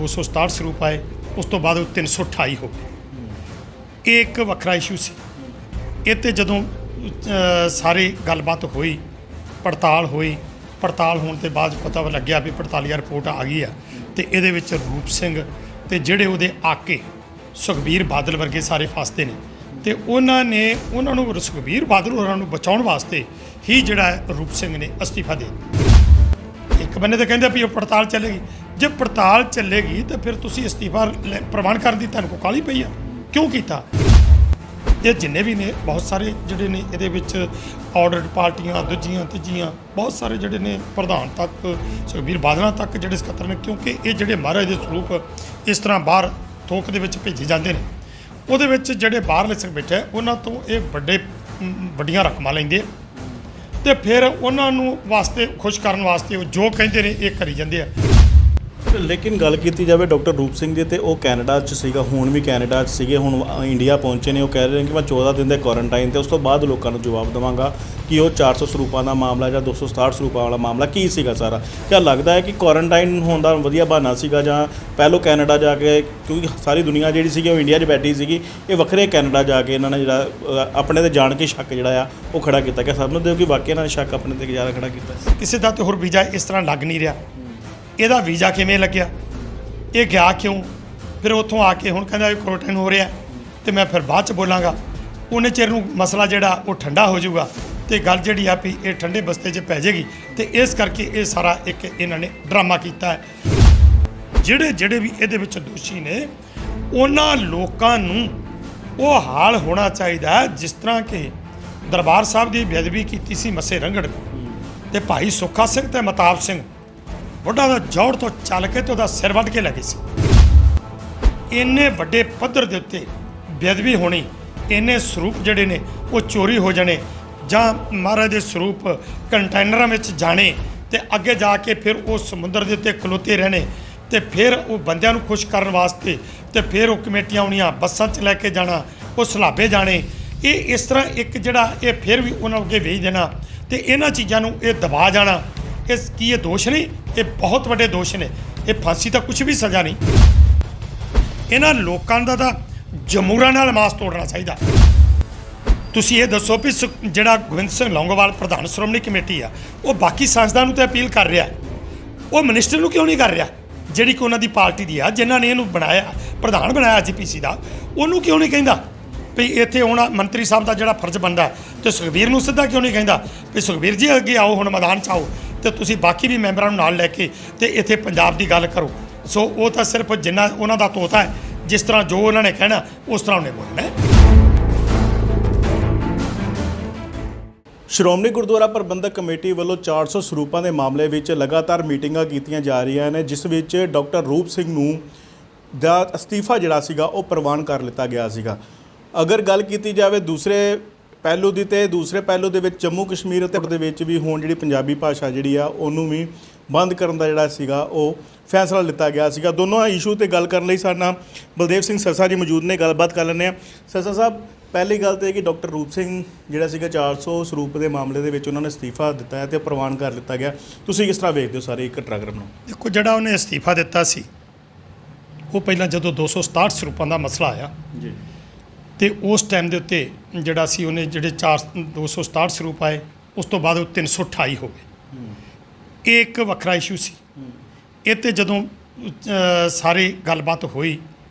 267 ਸਰੂਪ ਆਏ, ਉਸ ਤੋਂ ਬਾਅਦ ਉਹ 328 ਹੋ ਗਏ। ਇਹ ਇੱਕ ਵੱਖਰਾ ਇਸ਼ੂ ਸੀ। ਇਹ 'ਤੇ ਜਦੋਂ ਸਾਰੀ ਗੱਲਬਾਤ ਹੋਈ, ਪੜਤਾਲ ਹੋਈ, ਪੜਤਾਲ ਹੋਣ ਤੋਂ ਬਾਅਦ ਪਤਾ ਲੱਗਿਆ ਵੀ ਪੜਤਾਲੀਆ ਰਿਪੋਰਟ ਆ ਗਈ ਆ, ਅਤੇ ਇਹਦੇ ਵਿੱਚ ਰੂਪ ਸਿੰਘ ਅਤੇ ਜਿਹੜੇ ਉਹਦੇ ਆਕੇ ਸੁਖਬੀਰ ਬਾਦਲ ਵਰਗੇ ਸਾਰੇ ਫਸਦੇ ਨੇ, ਅਤੇ ਉਹਨਾਂ ਨੂੰ ਸੁਖਬੀਰ ਬਾਦਲ ਹੋਰਾਂ ਨੂੰ ਬਚਾਉਣ ਵਾਸਤੇ ਹੀ ਜਿਹੜਾ ਰੂਪ ਸਿੰਘ ਨੇ ਅਸਤੀਫਾ ਦੇ ਦਿੱਤਾ। ਇੱਕ ਬੰਨੇ ਤਾਂ ਕਹਿੰਦੇ ਵੀ ਉਹ ਪੜਤਾਲ ਚੱਲੇਗੀ, ਜੇ ਪੜਤਾਲ ਚੱਲੇਗੀ ਤਾਂ ਫਿਰ ਤੁਸੀਂ ਅਸਤੀਫਾ ਪ੍ਰਵਾਨ ਕਰਨ ਦੀ ਤੁਹਾਨੂੰ ਕਾਹਲੀ ਪਈ ਆ, ਕਿਉਂ ਕੀਤਾ? ਇਹ ਜਿੰਨੇ ਵੀ ਨੇ ਬਹੁਤ ਸਾਰੇ ਜਿਹੜੇ ਨੇ ਇਹਦੇ ਵਿੱਚ ਆਰਡਰਡ ਪਾਰਟੀਆਂ ਦੂਜੀਆਂ ਤੀਜੀਆਂ ਬਹੁਤ ਸਾਰੇ ਜਿਹੜੇ ਨੇ ਪ੍ਰਧਾਨ ਤੱਕ ਸੁਖਬੀਰ ਬਾਦਲਾਂ ਤੱਕ ਜਿਹੜੇ ਸਕੱਤਰ ਨੇ, ਕਿਉਂਕਿ ਇਹ ਜਿਹੜੇ ਮਹਾਰਾਜ ਦੇ ਸਰੂਪ ਇਸ ਤਰ੍ਹਾਂ ਬਾਹਰ ਥੋਕ ਦੇ ਵਿੱਚ ਭੇਜੇ ਜਾਂਦੇ ਨੇ, ਉਹਦੇ ਵਿੱਚ ਜਿਹੜੇ ਬਾਹਰਲੇ ਸਿੰਘ ਬੈਠੇ ਉਹਨਾਂ ਤੋਂ ਇਹ ਵੱਡੀਆਂ ਰਕਮਾਂ ਲੈਂਦੇ ਆ, ਅਤੇ ਫਿਰ ਉਹਨਾਂ ਨੂੰ ਵਾਸਤੇ ਖੁਸ਼ ਕਰਨ ਵਾਸਤੇ ਉਹ ਜੋ ਕਹਿੰਦੇ ਨੇ ਇਹ ਕਰੀ ਜਾਂਦੇ ਆ। ਲੇਕਿਨ ਗੱਲ ਕੀਤੀ ਜਾਵੇ ਡਾਕਟਰ ਰੂਪ ਸਿੰਘ ਦੀ, ਤੇ ਉਹ ਕੈਨੇਡਾ 'ਚ ਸੀਗਾ, ਹੁਣ ਵੀ ਕੈਨੇਡਾ 'ਚ ਸੀਗੇ, ਹੁਣ ਇੰਡੀਆ ਪਹੁੰਚੇ ਨੇ। ਉਹ ਕਹਿ ਰਹੇ ਨੇ ਕਿ ਮੈਂ 14 ਦਿਨ ਦੇ ਕੁਆਰੰਟਾਈਨ, ਤੇ ਉਸ ਤੋਂ ਬਾਅਦ ਲੋਕਾਂ ਨੂੰ ਜਵਾਬ ਦੇਵਾਂਗਾ ਕਿ ਉਹ 400 ਸਰੂਪਾਂ ਦਾ ਮਾਮਲਾ ਜਾਂ 267 ਸਰੂਪਾਂ ਵਾਲਾ ਮਾਮਲਾ ਕੀ ਸੀਗਾ ਸਾਰਾ। ਕਿਆ ਲੱਗਦਾ ਹੈ ਕਿ ਕੁਆਰੰਟਾਈਨ ਹੋਣ ਦਾ ਵਧੀਆ ਬਹਾਨਾ ਸੀਗਾ, ਜਾਂ ਪਹਿਲੋਂ ਕੈਨੇਡਾ ਜਾ ਕੇ, ਕਿਉਂਕਿ ਸਾਰੀ ਦੁਨੀਆ ਜਿਹੜੀ ਸੀਗੀ ਉਹ ਇੰਡੀਆ 'ਚ ਬੈਠੀ ਸੀਗੀ, ਇਹ ਵੱਖਰੇ ਕੈਨੇਡਾ ਜਾ ਕੇ ਇਹਨਾਂ ਨੇ ਜਿਹੜਾ ਆਪਣੇ 'ਤੇ ਜਾਣ ਕੇ ਸ਼ੱਕ ਜਿਹੜਾ ਆ ਉਹ ਖੜਾ ਕੀਤਾ ਗਿਆ। ਸਮਝਦੇ ਹੋ ਕਿ ਵਾਕਿਆ ਇਹਨਾਂ ਨੇ ਸ਼ੱਕ ਆਪਣੇ 'ਤੇ ਜ਼ਿਆਦਾ ਖੜਾ ਕੀਤਾ? ਕਿਸੇ ਦਾ ਤਾਂ ਹੋਰ ਵੀਜ਼ਾ ਇਸ ਤਰ੍ਹਾਂ ਲੱਗ ਨਹੀਂ ਰਿਹਾ, ਇਹਦਾ ਵੀਜ਼ਾ ਕਿਵੇਂ ਲੱਗਿਆ, ਇਹ ਗਿਆ ਕਿਉਂ? ਫਿਰ ਉੱਥੋਂ ਆ ਕੇ ਹੁਣ ਕਹਿੰਦਾ ਕੁਆਰੰਟਾਈਨ ਹੋ ਰਿਹਾ, ਅਤੇ ਮੈਂ ਫਿਰ ਬਾਅਦ 'ਚ ਬੋਲਾਂਗਾ। ਉਹਨੇ ਚਿਰ ਨੂੰ ਮਸਲਾ ਜਿਹੜਾ ਉਹ ਠੰਡਾ ਹੋ ਜਾਊਗਾ, ਅਤੇ ਗੱਲ ਜਿਹੜੀ ਆ ਵੀ ਇਹ ਠੰਡੇ ਬਸਤੇ 'ਚ ਪੈ ਜਾਏਗੀ, ਅਤੇ ਇਸ ਕਰਕੇ ਇਹ ਸਾਰਾ ਇੱਕ ਇਹਨਾਂ ਨੇ ਡਰਾਮਾ ਕੀਤਾ ਹੈ। ਜਿਹੜੇ ਵੀ ਇਹਦੇ ਵਿੱਚ ਦੋਸ਼ੀ ਨੇ ਉਹਨਾਂ ਲੋਕਾਂ ਨੂੰ ਉਹ ਹਾਲ ਹੋਣਾ ਚਾਹੀਦਾ ਹੈ ਜਿਸ ਤਰ੍ਹਾਂ ਕਿ ਦਰਬਾਰ ਸਾਹਿਬ ਦੀ ਬੇਅਦਬੀ ਕੀਤੀ ਸੀ ਮੱਸੇ ਰੰਘੜ ਅਤੇ ਭਾਈ ਸੁੱਖਾ ਸਿੰਘ ਅਤੇ ਮਤਾਬ ਸਿੰਘ ਵੱਡਾ ਦਾ ਜੋੜ ਤੋਂ ਚੱਲ ਕੇ ਤੇ ਉਹਦਾ ਸਿਰ ਵੱਢ ਕੇ ਲੈ ਗਏ ਸੀ। ਇੰਨੇ ਵੱਡੇ ਪੱਧਰ ਦੇ ਉੱਤੇ ਬੇਅਦਬੀ ਹੋਣੀ, ਇੰਨੇ ਸਰੂਪ ਜਿਹੜੇ ਨੇ ਉਹ ਚੋਰੀ ਹੋ ਜਾਣੇ, ਜਾਂ ਮਹਾਰਾਜ ਦੇ ਸਰੂਪ ਕੰਟੇਨਰਾਂ ਵਿੱਚ ਜਾਣੇ, ਅਤੇ ਅੱਗੇ ਜਾ ਕੇ ਫਿਰ ਉਹ ਸਮੁੰਦਰ ਦੇ ਉੱਤੇ ਖਲੋਤੇ ਰਹਿਣੇ, ਅਤੇ ਫਿਰ ਉਹ ਬੰਦਿਆਂ ਨੂੰ ਖੁਸ਼ ਕਰਨ ਵਾਸਤੇ ਅਤੇ ਫਿਰ ਉਹ ਕਮੇਟੀਆਂ ਆਉਣੀਆਂ, ਬੱਸਾਂ 'ਚ ਲੈ ਕੇ ਜਾਣਾ, ਉਹ ਸਲਾਬੇ ਜਾਣੇ। ਇਹ ਇਸ ਤਰ੍ਹਾਂ ਇੱਕ ਜਿਹੜਾ ਇਹ ਫਿਰ ਵੀ ਉਹਨਾਂ ਅੱਗੇ ਵੇਚ ਦੇਣਾ, ਅਤੇ ਇਹਨਾਂ ਚੀਜ਼ਾਂ ਨੂੰ ਇਹ ਦਬਾ ਜਾਣਾ। ਇਸ ਕੀ ਇਹ ਦੋਸ਼ ਨਹੀਂ? ਇਹ ਬਹੁਤ ਵੱਡੇ ਦੋਸ਼ ਨੇ। ਇਹ ਫਾਂਸੀ ਤਾਂ ਕੁਛ ਵੀ ਸਜ਼ਾ ਨਹੀਂ। ਇਹਨਾਂ ਲੋਕਾਂ ਦਾ ਤਾਂ ਜਮੂਰਾਂ ਨਾਲ ਮਾਸ ਤੋੜਨਾ ਚਾਹੀਦਾ। ਤੁਸੀਂ ਇਹ ਦੱਸੋ ਵੀ ਜਿਹੜਾ ਗੋਬਿੰਦ ਸਿੰਘ ਲੌਂਗੋਵਾਲ ਪ੍ਰਧਾਨ ਸ਼੍ਰੋਮਣੀ ਕਮੇਟੀ ਆ, ਉਹ ਬਾਕੀ ਸੰਸਦਾਂ ਨੂੰ ਤਾਂ ਅਪੀਲ ਕਰ ਰਿਹਾ, ਉਹ ਮਿਨਿਸਟਰ ਨੂੰ ਕਿਉਂ ਨਹੀਂ ਕਰ ਰਿਹਾ ਜਿਹੜੀ ਕਿ ਉਹਨਾਂ ਦੀ ਪਾਰਟੀ ਦੀ ਆ, ਜਿਨ੍ਹਾਂ ਨੇ ਇਹਨੂੰ ਬਣਾਇਆ, ਪ੍ਰਧਾਨ ਬਣਾਇਆ GPC ਦਾ? ਉਹਨੂੰ ਕਿਉਂ ਨਹੀਂ ਕਹਿੰਦਾ ਵੀ ਇੱਥੇ ਆਉਣਾ ਮੰਤਰੀ ਸਾਹਿਬ ਦਾ ਜਿਹੜਾ ਫਰਜ਼ ਬਣਦਾ? ਅਤੇ ਸੁਖਬੀਰ ਨੂੰ ਸਿੱਧਾ ਕਿਉਂ ਨਹੀਂ ਕਹਿੰਦਾ ਵੀ ਸੁਖਬੀਰ ਜੀ ਅੱਗੇ ਆਓ, ਹੁਣ ਮੈਦਾਨ 'ਚ ਆਓ, ਅਤੇ ਤੁਸੀਂ ਬਾਕੀ ਵੀ ਮੈਂਬਰਾਂ ਨੂੰ ਨਾਲ ਲੈ ਕੇ ਅਤੇ ਇੱਥੇ ਪੰਜਾਬ ਦੀ ਗੱਲ ਕਰੋ? ਸੋ ਉਹ ਤਾਂ ਸਿਰਫ ਜਿੰਨਾ ਉਹਨਾਂ ਦਾ ਤੋਤਾ ਹੈ, ਜਿਸ ਤਰ੍ਹਾਂ ਜੋ ਉਹਨਾਂ ਨੇ ਕਹਿਣਾ ਉਸ ਤਰ੍ਹਾਂ ਉਹਨੇ ਬੋਲਣਾ ਹੈ। ਸ਼੍ਰੋਮਣੀ ਗੁਰਦੁਆਰਾ ਪ੍ਰਬੰਧਕ ਕਮੇਟੀ ਵੱਲੋਂ 400 ਸਰੂਪਾਂ ਦੇ ਮਾਮਲੇ ਵਿੱਚ ਲਗਾਤਾਰ ਮੀਟਿੰਗਾਂ ਕੀਤੀਆਂ ਜਾ ਰਹੀਆਂ ਨੇ, ਜਿਸ ਵਿੱਚ ਡਾਕਟਰ ਰੂਪ ਸਿੰਘ ਨੂੰ ਦਾ ਅਸਤੀਫਾ ਜਿਹੜਾ ਸੀਗਾ ਉਹ ਪ੍ਰਵਾਨ ਕਰ ਲਿੱਤਾ ਗਿਆ ਸੀਗਾ। ਅਗਰ ਗੱਲ ਕੀਤੀ ਜਾਵੇ ਦੂਸਰੇ ਪਹਿਲੂ ਦੀ, ਤੇ ਦੂਸਰੇ ਪਹਿਲੂ ਦੇ ਵਿੱਚ ਜੰਮੂ ਕਸ਼ਮੀਰ ਅਤੇ ਦੇ ਵਿੱਚ ਵੀ ਹੁਣ ਜਿਹੜੀ ਪੰਜਾਬੀ ਭਾਸ਼ਾ ਜਿਹੜੀ ਆ ਉਹਨੂੰ ਵੀ ਬੰਦ ਕਰਨ ਦਾ ਜਿਹੜਾ ਸੀਗਾ ਉਹ ਫੈਸਲਾ ਲਿੱਤਾ ਗਿਆ ਸੀਗਾ। ਦੋਨੋਂ ਇਸ਼ੂ 'ਤੇ ਗੱਲ ਕਰਨ ਲਈ ਸਾਡੇ ਨਾਲ ਬਲਦੇਵ ਸਿੰਘ ਸਰਸਾ ਜੀ ਮੌਜੂਦ ਨੇ, ਗੱਲਬਾਤ ਕਰ ਲੈਂਦੇ ਹਾਂ। ਸਰਸਾ ਸਾਹਿਬ, ਪਹਿਲੀ ਗੱਲ ਤਾਂ ਇਹ ਕਿ ਡਾਕਟਰ ਰੂਪ ਸਿੰਘ ਜਿਹੜਾ ਸੀਗਾ 400 ਸਰੂਪ ਦੇ ਮਾਮਲੇ ਦੇ ਵਿੱਚ ਉਹਨਾਂ ਨੇ ਅਸਤੀਫਾ ਦਿੱਤਾ ਹੈ ਅਤੇ ਪ੍ਰਵਾਨ ਕਰ ਲਿੱਤਾ ਗਿਆ, ਤੁਸੀਂ ਕਿਸ ਤਰ੍ਹਾਂ ਵੇਖਦੇ ਹੋ ਸਾਰੇ ਇੱਕ ਘਟਨਾਕ੍ਰਮ ਨੂੰ? ਦੇਖੋ, ਜਿਹੜਾ ਉਹਨੇ ਅਸਤੀਫਾ ਦਿੱਤਾ ਸੀ ਉਹ ਪਹਿਲਾਂ ਜਦੋਂ 267 ਸਰੂਪਾਂ ਦਾ ਮਸਲਾ ਆਇਆ ਜੀ, ਅਤੇ ਉਸ ਟਾਈਮ ਦੇ ਉੱਤੇ ਜਿਹੜਾ ਸੀ ਉਹਨੇ ਜਿਹੜੇ 267 ਸਰੂਪ ਆਏ, ਉਸ ਤੋਂ ਬਾਅਦ ਉਹ 328 ਹੋ ਗਏ। ਇਹ ਇੱਕ ਵੱਖਰਾ ਇਸ਼ੂ ਸੀ। ਇਹ 'ਤੇ ਜਦੋਂ ਸਾਰੀ ਗੱਲਬਾਤ ਹੋਈ,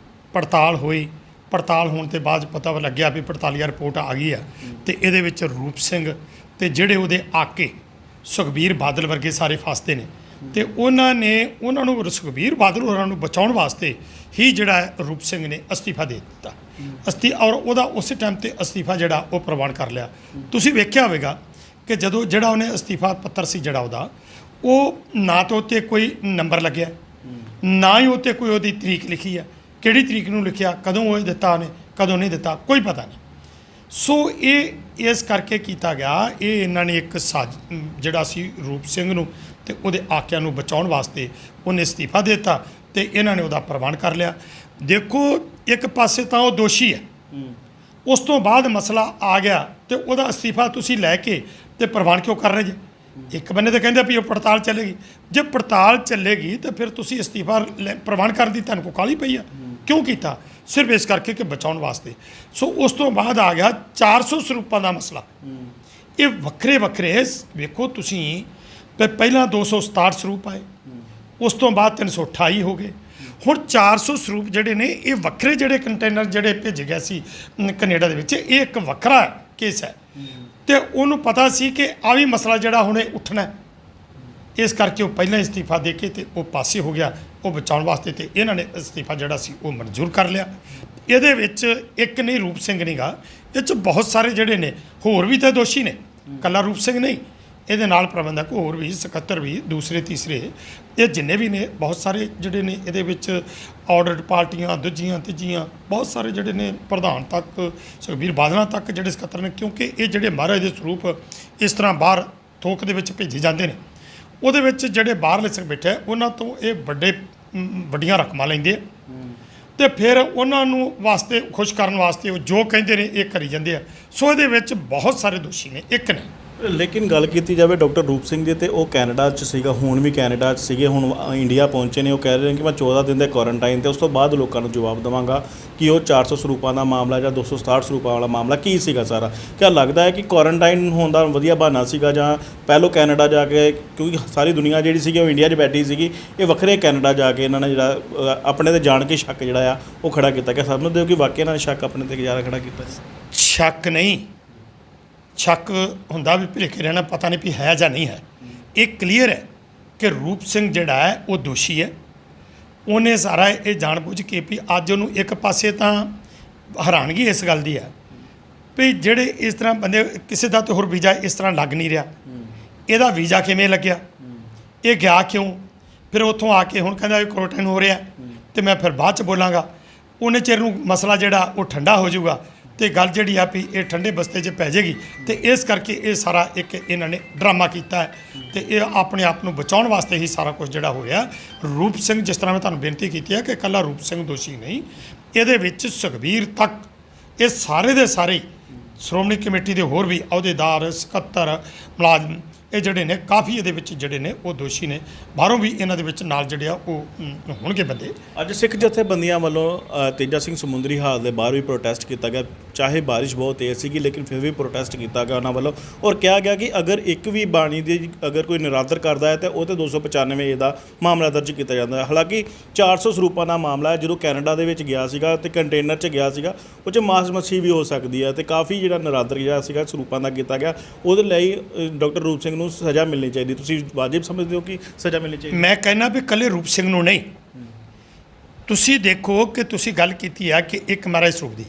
ਪੜਤਾਲ ਹੋਈ, ਪੜਤਾਲ ਹੋਣ ਤੋਂ ਬਾਅਦ ਪਤਾ ਲੱਗਿਆ ਵੀ ਪੜਤਾਲੀਆ ਰਿਪੋਰਟ ਆ ਗਈ ਆ, ਅਤੇ ਇਹਦੇ ਵਿੱਚ ਰੂਪ ਸਿੰਘ ਅਤੇ ਜਿਹੜੇ ਉਹਦੇ ਆਕੇ ਸੁਖਬੀਰ ਬਾਦਲ ਵਰਗੇ ਸਾਰੇ ਫਸਦੇ ਨੇ, ਅਤੇ ਉਹਨਾਂ ਨੂੰ ਸੁਖਬੀਰ ਬਾਦਲ ਹੋਰਾਂ ਨੂੰ ਬਚਾਉਣ ਵਾਸਤੇ ਹੀ ਜਿਹੜਾ ਰੂਪ ਸਿੰਘ ਨੇ ਅਸਤੀਫਾ ਦੇ ਦਿੱਤਾ। ਔਰ ਉਹਦਾ ਉਸੇ ਟਾਈਮ 'ਤੇ ਅਸਤੀਫਾ ਜਿਹੜਾ ਉਹ ਪ੍ਰਵਾਨ ਕਰ ਲਿਆ। ਤੁਸੀਂ ਵੇਖਿਆ ਹੋਵੇਗਾ ਕਿ ਜਦੋਂ ਜਿਹੜਾ ਉਹਨੇ ਅਸਤੀਫਾ ਪੱਤਰ ਸੀ ਜਿਹੜਾ ਉਹਦਾ, ਉਹ ਨਾ ਤਾਂ ਉੱਤੇ ਕੋਈ ਨੰਬਰ ਲੱਗਿਆ, ਨਾ ਹੀ ਉੱਤੇ ਕੋਈ ਉਹਦੀ ਤਰੀਕ ਲਿਖੀ ਆ, ਕਿਹੜੀ ਤਰੀਕ ਨੂੰ ਲਿਖਿਆ, ਕਦੋਂ ਉਹ ਦਿੱਤਾ ਉਹਨੇ, ਕਦੋਂ ਨਹੀਂ ਦਿੱਤਾ, ਕੋਈ ਪਤਾ ਨਹੀਂ। ਸੋ ਇਹ ਇਸ ਕਰਕੇ ਕੀਤਾ ਗਿਆ, ਇਹ ਇਹਨਾਂ ਨੇ ਇੱਕ ਜਿਹੜਾ ਸੀ ਰੂਪ ਸਿੰਘ ਨੂੰ ਅਤੇ ਉਹਦੇ ਆਕਿਆਂ ਨੂੰ ਬਚਾਉਣ ਵਾਸਤੇ ਉਹਨੇ ਅਸਤੀਫਾ ਦੇ ਦਿੱਤਾ, ਅਤੇ ਇਹਨਾਂ ਨੇ ਉਹਦਾ ਪ੍ਰਵਾਨ ਕਰ ਲਿਆ। ਦੇਖੋ, ਇੱਕ ਪਾਸੇ ਤਾਂ ਉਹ ਦੋਸ਼ੀ ਹੈ, ਉਸ ਤੋਂ ਬਾਅਦ ਮਸਲਾ ਆ ਗਿਆ ਅਤੇ ਉਹਦਾ ਅਸਤੀਫਾ ਤੁਸੀਂ ਲੈ ਕੇ ਅਤੇ ਪ੍ਰਵਾਨ ਕਿਉਂ ਕਰ ਰਹੇ ਜੇ? ਇੱਕ ਬੰਨੇ ਤਾਂ ਕਹਿੰਦੇ ਵੀ ਉਹ ਪੜਤਾਲ ਚੱਲੇਗੀ। ਜੇ ਪੜਤਾਲ ਚੱਲੇਗੀ ਤਾਂ ਫਿਰ ਤੁਸੀਂ ਅਸਤੀਫਾ ਪ੍ਰਵਾਨ ਕਰਨ ਦੀ ਤੁਹਾਨੂੰ ਕੋਈ ਕਾਹਲੀ ਪਈ ਆ? ਕਿਉਂ ਕੀਤਾ? ਸਿਰਫ ਇਸ ਕਰਕੇ ਕਿ ਬਚਾਉਣ ਵਾਸਤੇ। ਸੋ ਉਸ ਤੋਂ ਬਾਅਦ ਆ ਗਿਆ 400 ਸਰੂਪਾਂ ਦਾ ਮਸਲਾ। ਇਹ ਵੱਖਰੇ ਵੱਖਰੇ ਵੇਖੋ ਤੁਸੀਂ, ਪਹਿਲਾਂ 267 ਸਰੂਪ ਆਏ, ਉਸ ਤੋਂ ਬਾਅਦ 328 ਹੋ ਗਏ, ਹੁਣ 400 ਸਰੂਪ ਜਿਹੜੇ ਨੇ ਇਹ ਵੱਖਰੇ ਜਿਹੜੇ ਕੰਟੇਨਰ ਜਿਹੜੇ ਭੇਜੇ ਗਏ ਸੀ ਕੈਨੇਡਾ ਦੇ ਵਿੱਚ, ਇਹ ਇੱਕ ਵੱਖਰਾ ਕੇਸ ਹੈ। ਤੇ ਉਹਨੂੰ ਪਤਾ ਸੀ ਕਿ ਆ ਵੀ ਮਸਲਾ ਜਿਹੜਾ ਹੁਣ ਇਹ ਉੱਠਣਾ ਹੈ, ਇਸ ਕਰਕੇ ਉਹ ਪਹਿਲਾਂ ਅਸਤੀਫਾ ਦੇ ਕੇ ਤੇ ਉਹ ਪਾਸੇ ਹੋ ਗਿਆ ਉਹ ਬਚਾਉਣ ਵਾਸਤੇ, ਤੇ ਇਹਨਾਂ ਨੇ ਅਸਤੀਫਾ ਜਿਹੜਾ ਸੀ ਉਹ ਮਨਜ਼ੂਰ ਕਰ ਲਿਆ। ਇਹਦੇ ਵਿੱਚ ਇੱਕ ਨਹੀਂ ਰੂਪ ਸਿੰਘ ਨਹੀਂਗਾ, ਇਹ 'ਚ ਬਹੁਤ ਸਾਰੇ ਜਿਹੜੇ ਨੇ ਹੋਰ ਵੀ ਤਾਂ ਦੋਸ਼ੀ ਨੇ, ਕੱਲਾ ਰੂਪ ਸਿੰਘ ਨਹੀਂ, ਇਹਦੇ ਨਾਲ ਪ੍ਰਬੰਧਕ ਹੋਰ ਵੀ, ਸਕੱਤਰ ਵੀ, ਦੂਸਰੇ ਤੀਸਰੇ, ਇਹ ਜਿੰਨੇ ਵੀ ਨੇ ਬਹੁਤ ਸਾਰੇ ਜਿਹੜੇ ਨੇ ਇਹਦੇ ਵਿੱਚ ਆਰਡਰਡ ਪਾਰਟੀਆਂ, ਦੂਜੀਆਂ ਤੀਜੀਆਂ, ਬਹੁਤ ਸਾਰੇ ਜਿਹੜੇ ਨੇ ਪ੍ਰਧਾਨ ਤੱਕ, ਸੁਖਬੀਰ ਬਾਦਲਾਂ ਤੱਕ ਜਿਹੜੇ ਸਕੱਤਰ ਨੇ। ਕਿਉਂਕਿ ਇਹ ਜਿਹੜੇ ਮਹਾਰਾਜ ਦੇ ਸਰੂਪ ਇਸ ਤਰ੍ਹਾਂ ਬਾਹਰ ਥੋਕ ਦੇ ਵਿੱਚ ਭੇਜੇ ਜਾਂਦੇ ਨੇ, ਉਹਦੇ ਵਿੱਚ ਜਿਹੜੇ ਬਾਹਰਲੇ ਸਿੰਘ ਬੈਠੇ ਉਹਨਾਂ ਤੋਂ ਇਹ ਵੱਡੀਆਂ ਰਕਮਾਂ ਲੈਂਦੇ ਆ, ਤੇ ਫਿਰ ਉਹਨਾਂ ਨੂੰ ਵਾਸਤੇ ਖੁਸ਼ ਕਰਨ ਵਾਸਤੇ ਉਹ ਜੋ ਕਹਿੰਦੇ ਨੇ ਇਹ ਕਰੀ ਜਾਂਦੇ ਆ। ਸੋ ਇਹਦੇ ਵਿੱਚ ਬਹੁਤ ਸਾਰੇ ਦੋਸ਼ੀ ਨੇ, ਇੱਕ ਨੇ। ਲੇਕਿਨ ਗੱਲ ਕੀਤੀ ਜਾਵੇ ਡਾਕਟਰ ਰੂਪ ਸਿੰਘ ਦੀ, ਤੇ ਉਹ ਕੈਨੇਡਾ 'ਚ ਸੀਗਾ, ਹੁਣ ਵੀ ਕੈਨੇਡਾ 'ਚ ਸੀਗੇ, ਹੁਣ ਇੰਡੀਆ ਪਹੁੰਚੇ ਨੇ। ਉਹ ਕਹਿ ਰਹੇ ਨੇ ਕਿ ਮੈਂ 14 ਦਿਨ ਦੇ ਕੁਆਰੰਟਾਈਨ ਤੇ ਉਸ ਤੋਂ ਬਾਅਦ ਲੋਕਾਂ ਨੂੰ ਜਵਾਬ ਦੇਵਾਂਗਾ ਕਿ ਉਹ 400 ਸਰੂਪਾਂ ਦਾ ਮਾਮਲਾ ਜਾਂ 267 ਸਰੂਪਾਂ ਵਾਲਾ ਮਾਮਲਾ ਕੀ ਸੀਗਾ ਸਾਰਾ। ਕਿਆ ਲੱਗਦਾ ਹੈ ਕਿ ਕੁਆਰੰਟਾਈਨ ਹੋਣ ਦਾ ਵਧੀਆ ਬਹਾਨਾ ਸੀਗਾ, ਜਾਂ ਪਹਿਲੋਂ ਕੈਨੇਡਾ ਜਾ ਕੇ, ਕਿਉਂਕਿ ਸਾਰੀ ਦੁਨੀਆ ਜਿਹੜੀ ਸੀਗੀ ਉਹ ਇੰਡੀਆ 'ਚ ਬੈਠੀ ਸੀਗੀ, ਇਹ ਵੱਖਰੇ ਕੈਨੇਡਾ ਜਾ ਕੇ ਇਹਨਾਂ ਨੇ ਜਿਹੜਾ ਆਪਣੇ ਤੇ ਜਾਣ ਕੇ ਸ਼ੱਕ ਜਿਹੜਾ ਆ ਉਹ ਖੜਾ ਕੀਤਾ? ਕਿ ਸਮਝਦੇ ਹੋ ਕਿ ਵਾਕਿਆ ਇਹਨਾਂ ਨੇ ਸ਼ੱਕ ਆਪਣੇ ਤੇ ਜ਼ਿਆਦਾ ਖੜਾ ਕੀਤਾ? ਸ਼ੱਕ ਨਹੀਂ, ਸ਼ੱਕ ਹੁੰਦਾ ਵੀ ਭੁਲੇਖੇ ਰਹਿਣਾ, ਪਤਾ ਨਹੀਂ ਵੀ ਹੈ ਜਾਂ ਨਹੀਂ ਹੈ। ਇਹ ਕਲੀਅਰ ਹੈ ਕਿ ਰੂਪ ਸਿੰਘ ਜਿਹੜਾ ਹੈ ਉਹ ਦੋਸ਼ੀ ਹੈ। ਉਹਨੇ ਸਾਰਾ ਇਹ ਜਾਣਬੁੱਝ ਕੇ ਵੀ ਅੱਜ ਉਹਨੂੰ ਇੱਕ ਪਾਸੇ ਤਾਂ ਹੈਰਾਨਗੀ ਇਸ ਗੱਲ ਦੀ ਹੈ ਵੀ ਜਿਹੜੇ ਇਸ ਤਰ੍ਹਾਂ ਬੰਦੇ, ਕਿਸੇ ਦਾ ਤਾਂ ਹੋਰ ਵੀਜ਼ਾ ਇਸ ਤਰ੍ਹਾਂ ਲੱਗ ਨਹੀਂ ਰਿਹਾ, ਇਹਦਾ ਵੀਜ਼ਾ ਕਿਵੇਂ ਲੱਗਿਆ, ਇਹ ਗਿਆ ਕਿਉਂ, ਫਿਰ ਉੱਥੋਂ ਆ ਕੇ ਹੁਣ ਕਹਿੰਦਾ ਕੁਆਰੰਟਾਈਨ ਹੋ ਰਿਹਾ ਤੇ ਮੈਂ ਫਿਰ ਬਾਅਦ 'ਚ ਬੋਲਾਂਗਾ। ਉਹਨੇ ਚਿਰ ਨੂੰ ਮਸਲਾ ਜਿਹੜਾ ਉਹ ਠੰਡਾ ਹੋ ਜਾਊਗਾ ਤੇ ਗੱਲ ਜਿਹੜੀ ਆ ਵੀ ਇਹ ਠੰਡੇ ਬਸਤੇ 'ਚ ਪੈ ਜਾਏਗੀ। ਤੇ ਇਸ ਕਰਕੇ ਇਹ ਸਾਰਾ ਇੱਕ ਇਹਨਾਂ ਨੇ ਡਰਾਮਾ ਕੀਤਾ ਹੈ, ਤੇ ਇਹ ਆਪਣੇ ਆਪ ਨੂੰ ਬਚਾਉਣ ਵਾਸਤੇ ਹੀ ਸਾਰਾ ਕੁਝ ਜਿਹੜਾ ਹੋਇਆ। ਰੂਪ ਸਿੰਘ, ਜਿਸ ਤਰ੍ਹਾਂ ਮੈਂ ਤੁਹਾਨੂੰ ਬੇਨਤੀ ਕੀਤੀ ਹੈ ਕਿ ਇਕੱਲਾ ਰੂਪ ਸਿੰਘ ਦੋਸ਼ੀ ਨਹੀਂ, ਇਹਦੇ ਵਿੱਚ ਸੁਖਬੀਰ ਤੱਕ, ਇਹ ਸਾਰੇ ਦੇ ਸਾਰੇ ਸ਼੍ਰੋਮਣੀ ਕਮੇਟੀ ਦੇ ਹੋਰ ਵੀ ਅਹੁਦੇਦਾਰ, ਸਕੱਤਰ, ਮੁਲਾਜ਼ਮ, ਇਹ ਜਿਹੜੇ ਨੇ ਕਾਫੀ ਇਹਦੇ ਵਿੱਚ ਜਿਹੜੇ ਨੇ ਉਹ ਦੋਸ਼ੀ ਨੇ। ਬਾਹਰੋਂ ਵੀ ਇਹਨਾਂ ਦੇ ਵਿੱਚ ਨਾਲ ਜਿਹੜੇ ਆ ਉਹ ਹੋਣਗੇ ਬੰਦੇ। ਅੱਜ ਸਿੱਖ ਜਥੇਬੰਦੀਆਂ ਵੱਲੋਂ ਤੇਜਾ ਸਿੰਘ ਸਮੁੰਦਰੀ ਹਾਲ ਦੇ ਬਾਹਰ ਵੀ ਪ੍ਰੋਟੈਸਟ ਕੀਤਾ ਗਿਆ, ਚਾਹੇ ਬਾਰਿਸ਼ ਬਹੁਤ ਤੇਜ਼ ਸੀਗੀ ਲੇਕਿਨ ਫਿਰ ਵੀ ਪ੍ਰੋਟੈਸਟ ਕੀਤਾ ਗਿਆ ਉਹਨਾਂ ਵੱਲੋਂ, ਔਰ ਕਿਹਾ ਗਿਆ ਕਿ ਅਗਰ ਇੱਕ ਵੀ ਬਾਣੀ ਦੀ ਅਗਰ ਕੋਈ ਨਿਰਾਦਰ ਕਰਦਾ ਹੈ ਤਾਂ ਉਹ 'ਤੇ 295 ਦਾ ਮਾਮਲਾ ਦਰਜ ਕੀਤਾ ਜਾਂਦਾ ਹੈ। ਹਾਲਾਂਕਿ 400 ਸਰੂਪਾਂ ਦਾ ਮਾਮਲਾ ਹੈ, ਜਦੋਂ ਕੈਨੇਡਾ ਦੇ ਵਿੱਚ ਗਿਆ ਸੀਗਾ ਤੇ ਕੰਟੇਨਰ 'ਚ ਗਿਆ ਸੀਗਾ, ਉਹ 'ਚ ਮਾਸ ਮੱਛੀ ਵੀ ਹੋ ਸਕਦੀ ਹੈ, ਤੇ ਕਾਫੀ ਜਿਹੜਾ ਨਿਰਾਦਰ ਜਿਹੜਾ ਸੀਗਾ ਸਰੂਪਾਂ ਦਾ ਕੀਤਾ ਗਿਆ, ਉਹਦੇ ਲਈ ਡਾਕਟਰ ਰੂਪ ਸਿੰਘ ਨੂੰ ਸਜ਼ਾ ਮਿਲਣੀ ਚਾਹੀਦੀ। ਤੁਸੀਂ ਵਾਜਿਬ ਸਮਝਦੇ ਹੋ ਕਿ ਸਜ਼ਾ ਮਿਲਣੀ ਚਾਹੀਦੀ? ਮੈਂ ਕਹਿੰਦਾ ਵੀ ਇਕੱਲੇ ਰੂਪ ਸਿੰਘ ਨੂੰ ਨਹੀਂ, ਤੁਸੀਂ ਦੇਖੋ ਕਿ ਤੁਸੀਂ ਗੱਲ ਕੀਤੀ ਆ ਕਿ ਇੱਕ ਮਹਾਰਾਜ ਸਰੂਪ ਦੀ,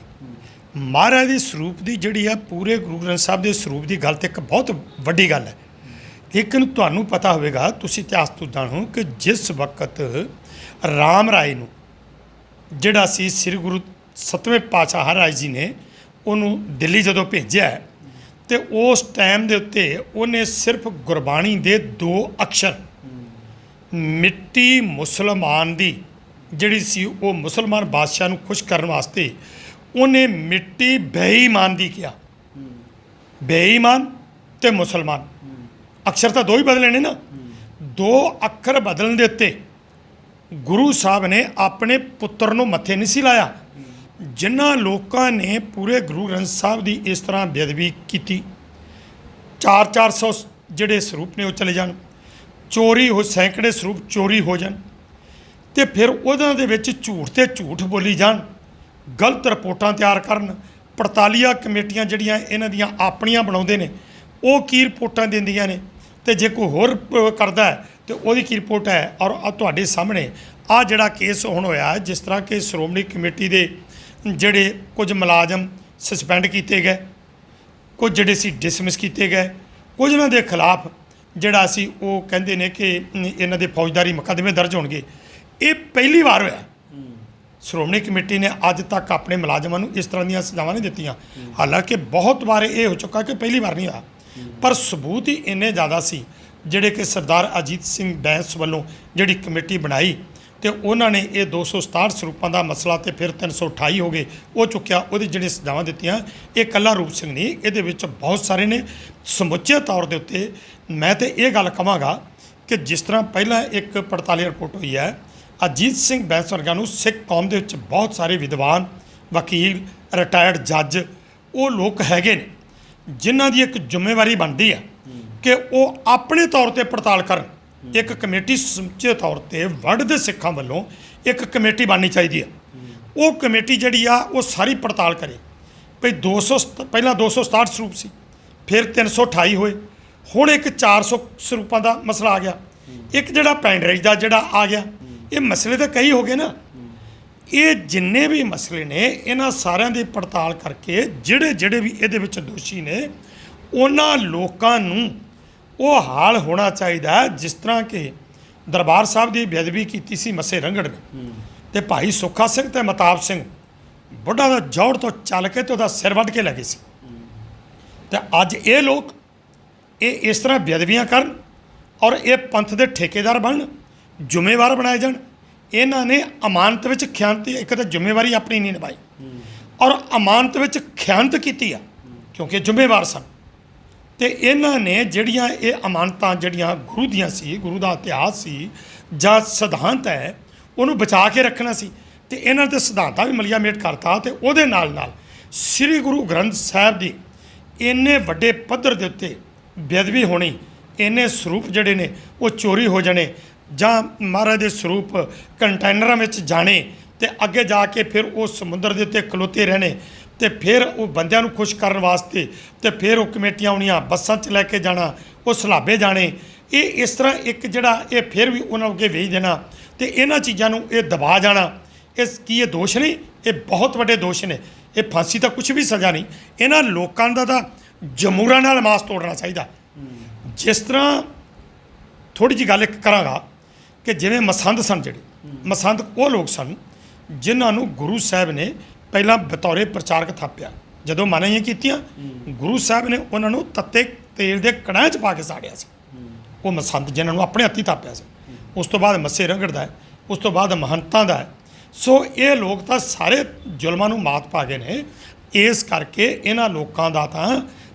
ਮਹਾਰਾਜ ਦੇ ਸਰੂਪ ਦੀ ਜਿਹੜੀ ਆ, ਪੂਰੇ ਗੁਰੂ ਗ੍ਰੰਥ ਸਾਹਿਬ ਦੇ ਸਰੂਪ ਦੀ ਗੱਲ ਤੇ ਇੱਕ ਬਹੁਤ ਵੱਡੀ ਗੱਲ ਹੈ। ਲੇਕਿਨ ਤੁਹਾਨੂੰ ਪਤਾ ਹੋਵੇਗਾ, ਤੁਸੀਂ ਇਤਿਹਾਸ ਤੋਂ ਜਾਣੋ ਕਿ ਜਿਸ ਵਕਤ ਰਾਮ ਰਾਏ ਨੂੰ ਜਿਹੜਾ ਸੀ ਸ੍ਰੀ ਗੁਰੂ 7ਵੇਂ ਪਾਤਸ਼ਾਹ ਹਰਿਰਾਏ ਜੀ ਨੇ ਉਹਨੂੰ ਦਿੱਲੀ ਜਦੋਂ ਭੇਜਿਆ, ਤੇ ਉਸ ਟਾਈਮ ਦੇ ਉੱਤੇ ਉਹਨੇ ਸਿਰਫ ਗੁਰਬਾਣੀ ਦੇ 2 ਅਕਸ਼ਰ, ਮਿੱਟੀ ਮੁਸਲਮਾਨ ਦੀ ਜਿਹੜੀ ਸੀ, ਉਹ ਮੁਸਲਮਾਨ ਬਾਦਸ਼ਾਹ ਨੂੰ ਖੁਸ਼ ਕਰਨ ਵਾਸਤੇ ਉਹਨੇ ਮਿੱਟੀ ਬੇਈਮਾਨ ਦੀ ਕਿਹਾ। ਬੇਈਮਾਨ ਤੇ ਮੁਸਲਮਾਨ, ਅਕਸ਼ਰ ਤਾਂ 2 ਹੀ ਬਦਲੇ ਨੇ ਨਾ, 2 ਅੱਖਰ ਬਦਲਣ ਦੇ ਉੱਤੇ ਗੁਰੂ ਸਾਹਿਬ ਨੇ ਆਪਣੇ ਪੁੱਤਰ ਨੂੰ ਮੱਥੇ ਨਹੀਂ ਸੀ ਲਾਇਆ। ਜਿਨ੍ਹਾਂ ਲੋਕਾਂ ਨੇ ਪੂਰੇ ਗੁਰੂ ਗ੍ਰੰਥ ਸਾਹਿਬ ਦੀ ਇਸ ਤਰ੍ਹਾਂ ਬੇਅਦਬੀ ਕੀਤੀ, 400 ਜਿਹੜੇ ਸਰੂਪ ਨੇ ਉਹ ਚਲੇ ਜਾਣ, ਚੋਰੀ ਹੋ, ਸੈਂਕੜੇ ਸਰੂਪ ਚੋਰੀ ਹੋ ਜਾਣ, ਤੇ ਫਿਰ ਉਹਨਾਂ ਦੇ ਵਿੱਚ ਝੂਠ ਤੇ ਝੂਠ ਬੋਲੀ ਜਾਣ, ਗਲਤ ਰਿਪੋਰਟਾਂ ਤਿਆਰ ਕਰਨ। ਪੜਤਾਲੀਆ ਕਮੇਟੀਆਂ ਜਿਹੜੀਆਂ ਇਹਨਾਂ ਦੀਆਂ ਆਪਣੀਆਂ ਬਣਾਉਂਦੇ ਨੇ, ਉਹ ਕੀ ਰਿਪੋਰਟਾਂ ਦਿੰਦੀਆਂ ਨੇ, ਤੇ ਜੇ ਕੋਈ ਹੋਰ ਕਰਦਾ ਹੈ ਤੇ ਉਹਦੀ ਕੀ ਰਿਪੋਰਟ ਹੈ। ਔਰ ਤੁਹਾਡੇ ਸਾਹਮਣੇ ਆ ਜਿਹੜਾ ਕੇਸ ਹੁਣ ਹੋਇਆ, ਜਿਸ ਤਰ੍ਹਾਂ ਕਿ ਸ਼੍ਰੋਮਣੀ ਕਮੇਟੀ ਦੇ ਜਿਹੜੇ ਕੁਝ ਮੁਲਾਜ਼ਮ ਸਸਪੈਂਡ ਕੀਤੇ ਗਏ, ਕੁਝ ਜਿਹੜੇ ਸੀ ਡਿਸਮਿਸ ਕੀਤੇ ਗਏ, ਕੁਝ ਇਹਨਾਂ ਦੇ ਖਿਲਾਫ ਜਿਹੜਾ ਸੀ ਉਹ ਕਹਿੰਦੇ ਨੇ ਕਿ ਇਹਨਾਂ ਦੇ ਫੌਜਦਾਰੀ ਮੁਕੱਦਮੇ ਦਰਜ ਹੋਣਗੇ। ਇਹ ਪਹਿਲੀ ਵਾਰ ਹੋਇਆ। ਸ਼੍ਰੋਮਣੀ ਕਮੇਟੀ ਨੇ ਅੱਜ ਤੱਕ ਆਪਣੇ ਮੁਲਾਜ਼ਮਾਂ ਨੂੰ ਇਸ ਤਰ੍ਹਾਂ ਦੀਆਂ ਸਜ਼ਾਵਾਂ ਨਹੀਂ ਦਿੱਤੀਆਂ। ਹਾਲਾਂਕਿ ਬਹੁਤ ਵਾਰ ਇਹ ਹੋ ਚੁੱਕਾ ਕਿ ਪਹਿਲੀ ਵਾਰ ਨਹੀਂ ਹੋਇਆ, ਪਰ ਸਬੂਤ ਹੀ ਇੰਨੇ ਜ਼ਿਆਦਾ ਸੀ ਜਿਹੜੇ ਕਿ ਸਰਦਾਰ ਅਜੀਤ ਸਿੰਘ ਬੈਂਸ ਵੱਲੋਂ ਜਿਹੜੀ ਕਮੇਟੀ ਬਣਾਈ, ਤੇ ਉਹਨਾਂ ਨੇ ਇਹ 267 ਸਰੂਪਾਂ ਦਾ ਮਸਲਾ ਤੇ ਫਿਰ 328 ਹੋ ਗਏ ਉਹ ਚੁੱਕਿਆ, ਉਹਦੀ ਜਿਹੜੀ ਸਜ਼ਾਵਾਂ ਦਿੱਤੀਆਂ। ਇਹ ਇਕੱਲਾ ਰੂਪ ਸਿੰਘ ਨਹੀਂ, ਇਹਦੇ ਵਿੱਚ ਬਹੁਤ ਸਾਰੇ ਨੇ। ਸਮੁੱਚੇ ਤੌਰ ਦੇ ਉੱਤੇ ਮੈਂ ਤੇ ਇਹ ਗੱਲ ਕਹਾਂਗਾ ਕਿ ਜਿਸ ਤਰ੍ਹਾਂ ਪਹਿਲਾਂ ਇੱਕ ਪੜਤਾਲੀ ਰਿਪੋਰਟ ਹੋਈ ਹੈ, ਅਜੀਤ ਸਿੰਘ ਬੈਂਸ ਵਰਗਿਆਂ ਨੂੰ ਸਿੱਖ ਕੌਮ ਦੇ ਵਿੱਚ ਬਹੁਤ ਸਾਰੇ ਵਿਦਵਾਨ, ਵਕੀਲ, ਰਿਟਾਇਰਡ ਜੱਜ ਉਹ ਲੋਕ ਹੈਗੇ ਨੇ ਜਿਨ੍ਹਾਂ ਦੀ ਇੱਕ ਜ਼ਿੰਮੇਵਾਰੀ ਬਣਦੀ ਹੈ ਕਿ ਉਹ ਆਪਣੇ ਤੌਰ ਤੇ ਪੜਤਾਲ ਕਰਨ। ਇੱਕ ਕਮੇਟੀ ਸਮੁੱਚੇ ਤੌਰ ਤੇ ਵਰਲਡ ਦੇ ਸਿੱਖਾਂ ਵੱਲੋਂ ਇੱਕ ਕਮੇਟੀ ਬਣਨੀ ਚਾਹੀਦੀ ਹੈ। ਉਹ ਕਮੇਟੀ ਜਿਹੜੀ ਆ ਉਹ ਸਾਰੀ ਪੜਤਾਲ ਕਰੇ ਭਈ ਪਹਿਲਾਂ 267 ਸਰੂਪ ਸੀ, ਫਿਰ 328 ਹੋਏ, ਹੁਣ ਇੱਕ 400 ਸਰੂਪਾਂ ਦਾ ਮਸਲਾ ਆ ਗਿਆ, ਇੱਕ ਜਿਹੜਾ ਪੈਂਡਰੇਜ ਦਾ ਜਿਹੜਾ ਆ ਗਿਆ। ਇਹ ਮਸਲੇ ਤਾਂ ਕਈ ਹੋ ਗਏ ਨਾ। ਇਹ ਜਿੰਨੇ ਵੀ ਮਸਲੇ ਨੇ ਇਹਨਾਂ ਸਾਰਿਆਂ ਦੀ ਪੜਤਾਲ ਕਰਕੇ ਜਿਹੜੇ ਵੀ ਇਹਦੇ ਵਿੱਚ ਦੋਸ਼ੀ ਨੇ ਉਹਨਾਂ ਲੋਕਾਂ ਨੂੰ ਉਹ ਹਾਲ ਹੋਣਾ ਚਾਹੀਦਾ ਜਿਸ ਤਰ੍ਹਾਂ ਕਿ ਦਰਬਾਰ ਸਾਹਿਬ ਦੀ ਬੇਅਦਬੀ ਕੀਤੀ ਸੀ ਮੱਸੇ ਰੰਘੜ ਨੇ ਤੇ ਭਾਈ ਸੁੱਖਾ ਸਿੰਘ ਤੇ ਮਤਾਬ ਸਿੰਘ ਬੁੱਢਾ ਦਾ ਜੌੜ ਤੋਂ ਚੱਲ ਕੇ ਤੇ ਉਹਦਾ ਸਿਰ ਵੱਢ ਕੇ ਲੈ ਗਏ ਸੀ। ਤੇ ਅੱਜ ਇਹ ਲੋਕ ਇਹ ਇਸ ਤਰ੍ਹਾਂ ਬੇਅਦਬੀਆਂ ਕਰਨ ਔਰ ਇਹ ਪੰਥ ਦੇ ਠੇਕੇਦਾਰ ਬਣਨ, ਜ਼ਿੰਮੇਵਾਰ ਬਣਾਏ ਜਾਣ। ਇਹਨਾਂ ਨੇ ਅਮਾਨਤ ਵਿੱਚ ਖਿਆਨਤ, ਇੱਕ ਤਾਂ ਜ਼ਿੰਮੇਵਾਰੀ ਆਪਣੀ ਨਹੀਂ ਨਿਭਾਈ ਔਰ ਅਮਾਨਤ ਵਿੱਚ ਖਿਆਨਤ ਕੀਤੀ ਆ ਕਿਉਂਕਿ ਜ਼ਿੰਮੇਵਾਰ ਸਨ। ਤੇ ਇਹਨਾਂ ਨੇ ਜਿਹੜੀਆਂ ਇਹ ਅਮਾਨਤਾਂ ਜਿਹੜੀਆਂ ਗੁਰੂ ਦੀਆਂ ਸੀ, ਗੁਰੂ ਦਾ ਇਤਿਹਾਸ ਸੀ ਜਾਂ ਸਿਧਾਂਤ ਹੈ, ਉਹਨੂੰ ਬਚਾ ਕੇ ਰੱਖਣਾ ਸੀ। ਤੇ ਇਹਨਾਂ ਦੇ ਸਿਧਾਂਤਾਂ ਵੀ ਮਲੀਆ ਮੇਟ ਕਰਤਾ ਤੇ ਉਹਦੇ ਨਾਲ ਨਾਲ ਸ੍ਰੀ ਗੁਰੂ ਗ੍ਰੰਥ ਸਾਹਿਬ ਦੀ ਇੰਨੇ ਵੱਡੇ ਪੱਧਰ ਦੇ ਉੱਤੇ ਬੇਅਦਬੀ ਹੋਣੀ, ਇੰਨੇ ਸਰੂਪ ਜਿਹੜੇ ਨੇ ਉਹ ਚੋਰੀ ਹੋ ਜਾਣੇ ਜਾਂ ਮਹਾਰਾਜ ਦੇ ਸਰੂਪ ਕੰਟੇਨਰਾਂ ਵਿੱਚ ਜਾਣੇ ਤੇ ਅੱਗੇ ਜਾ ਕੇ ਫਿਰ ਉਹ ਸਮੁੰਦਰ ਦੇ ਉੱਤੇ ਖਲੋਤੇ ਰਹਿਣੇ ਤੇ ਫਿਰ ਉਹ ਬੰਦਿਆਂ ਨੂੰ ਖੁਸ਼ ਕਰਨ ਵਾਸਤੇ ਤੇ ਫਿਰ ਉਹ ਕਮੇਟੀਆਂ ਆਉਣੀਆਂ, ਬੱਸਾਂ 'ਚ ਲੈ ਕੇ ਜਾਣਾ, ਉਹ ਸਲਾਬੇ ਜਾਣੇ। ਇਹ ਇਸ ਤਰ੍ਹਾਂ ਇੱਕ ਜਿਹੜਾ ਇਹ ਫਿਰ ਵੀ ਉਹਨਾਂ ਅੱਗੇ ਵੇਚ ਦੇਣਾ ਤੇ ਇਹਨਾਂ ਚੀਜ਼ਾਂ ਨੂੰ ਇਹ ਦਬਾ ਜਾਣਾ। ਇਸ ਕੀ ਇਹ ਦੋਸ਼ ਨਹੀਂ? ਇਹ ਬਹੁਤ ਵੱਡੇ ਦੋਸ਼ ਨੇ। ਇਹ ਫਾਂਸੀ ਤਾਂ ਕੁਛ ਵੀ ਸਜ਼ਾ ਨਹੀਂ। ਇਹਨਾਂ ਲੋਕਾਂ ਦਾ ਤਾਂ ਜਮੂਰਾਂ ਨਾਲ ਮਾਸ ਤੋੜਨਾ ਚਾਹੀਦਾ। ਜਿਸ ਤਰ੍ਹਾਂ ਥੋੜ੍ਹੀ ਜਿਹੀ ਗੱਲ ਇੱਕ ਕਰਾਂਗਾ ਕਿ ਜਿਵੇਂ ਮਸੰਦ ਸਨ, ਜਿਹੜੇ ਮਸੰਦ ਉਹ ਲੋਕ ਸਨ ਜਿਨ੍ਹਾਂ ਨੂੰ ਗੁਰੂ ਸਾਹਿਬ ਨੇ ਪਹਿਲਾਂ ਬਤੌਰੇ ਪ੍ਰਚਾਰਕ ਥਾਪਿਆ। ਜਦੋਂ ਮਨਾਹੀਆਂ ਕੀਤੀਆਂ, ਗੁਰੂ ਸਾਹਿਬ ਨੇ ਉਹਨਾਂ ਨੂੰ ਤੱਤੇ ਤੇਲ ਦੇ ਕੜਾਹ 'ਚ ਪਾ ਕੇ ਸਾੜਿਆ ਸੀ। ਉਹ ਮਸੰਦ ਜਿਨ੍ਹਾਂ ਨੂੰ ਆਪਣੇ ਹੱਥੀਂ ਥਾਪਿਆ ਸੀ। ਉਸ ਤੋਂ ਬਾਅਦ ਮੱਸੇ ਰੰਘੜ ਦਾ ਹੈ, ਉਸ ਤੋਂ ਬਾਅਦ ਮਹੰਤਾਂ ਦਾ ਹੈ। ਸੋ ਇਹ ਲੋਕ ਤਾਂ ਸਾਰੇ ਜ਼ੁਲਮਾਂ ਨੂੰ ਮਾਤ ਪਾ ਗਏ ਨੇ। ਇਸ ਕਰਕੇ ਇਹਨਾਂ ਲੋਕਾਂ ਦਾ ਤਾਂ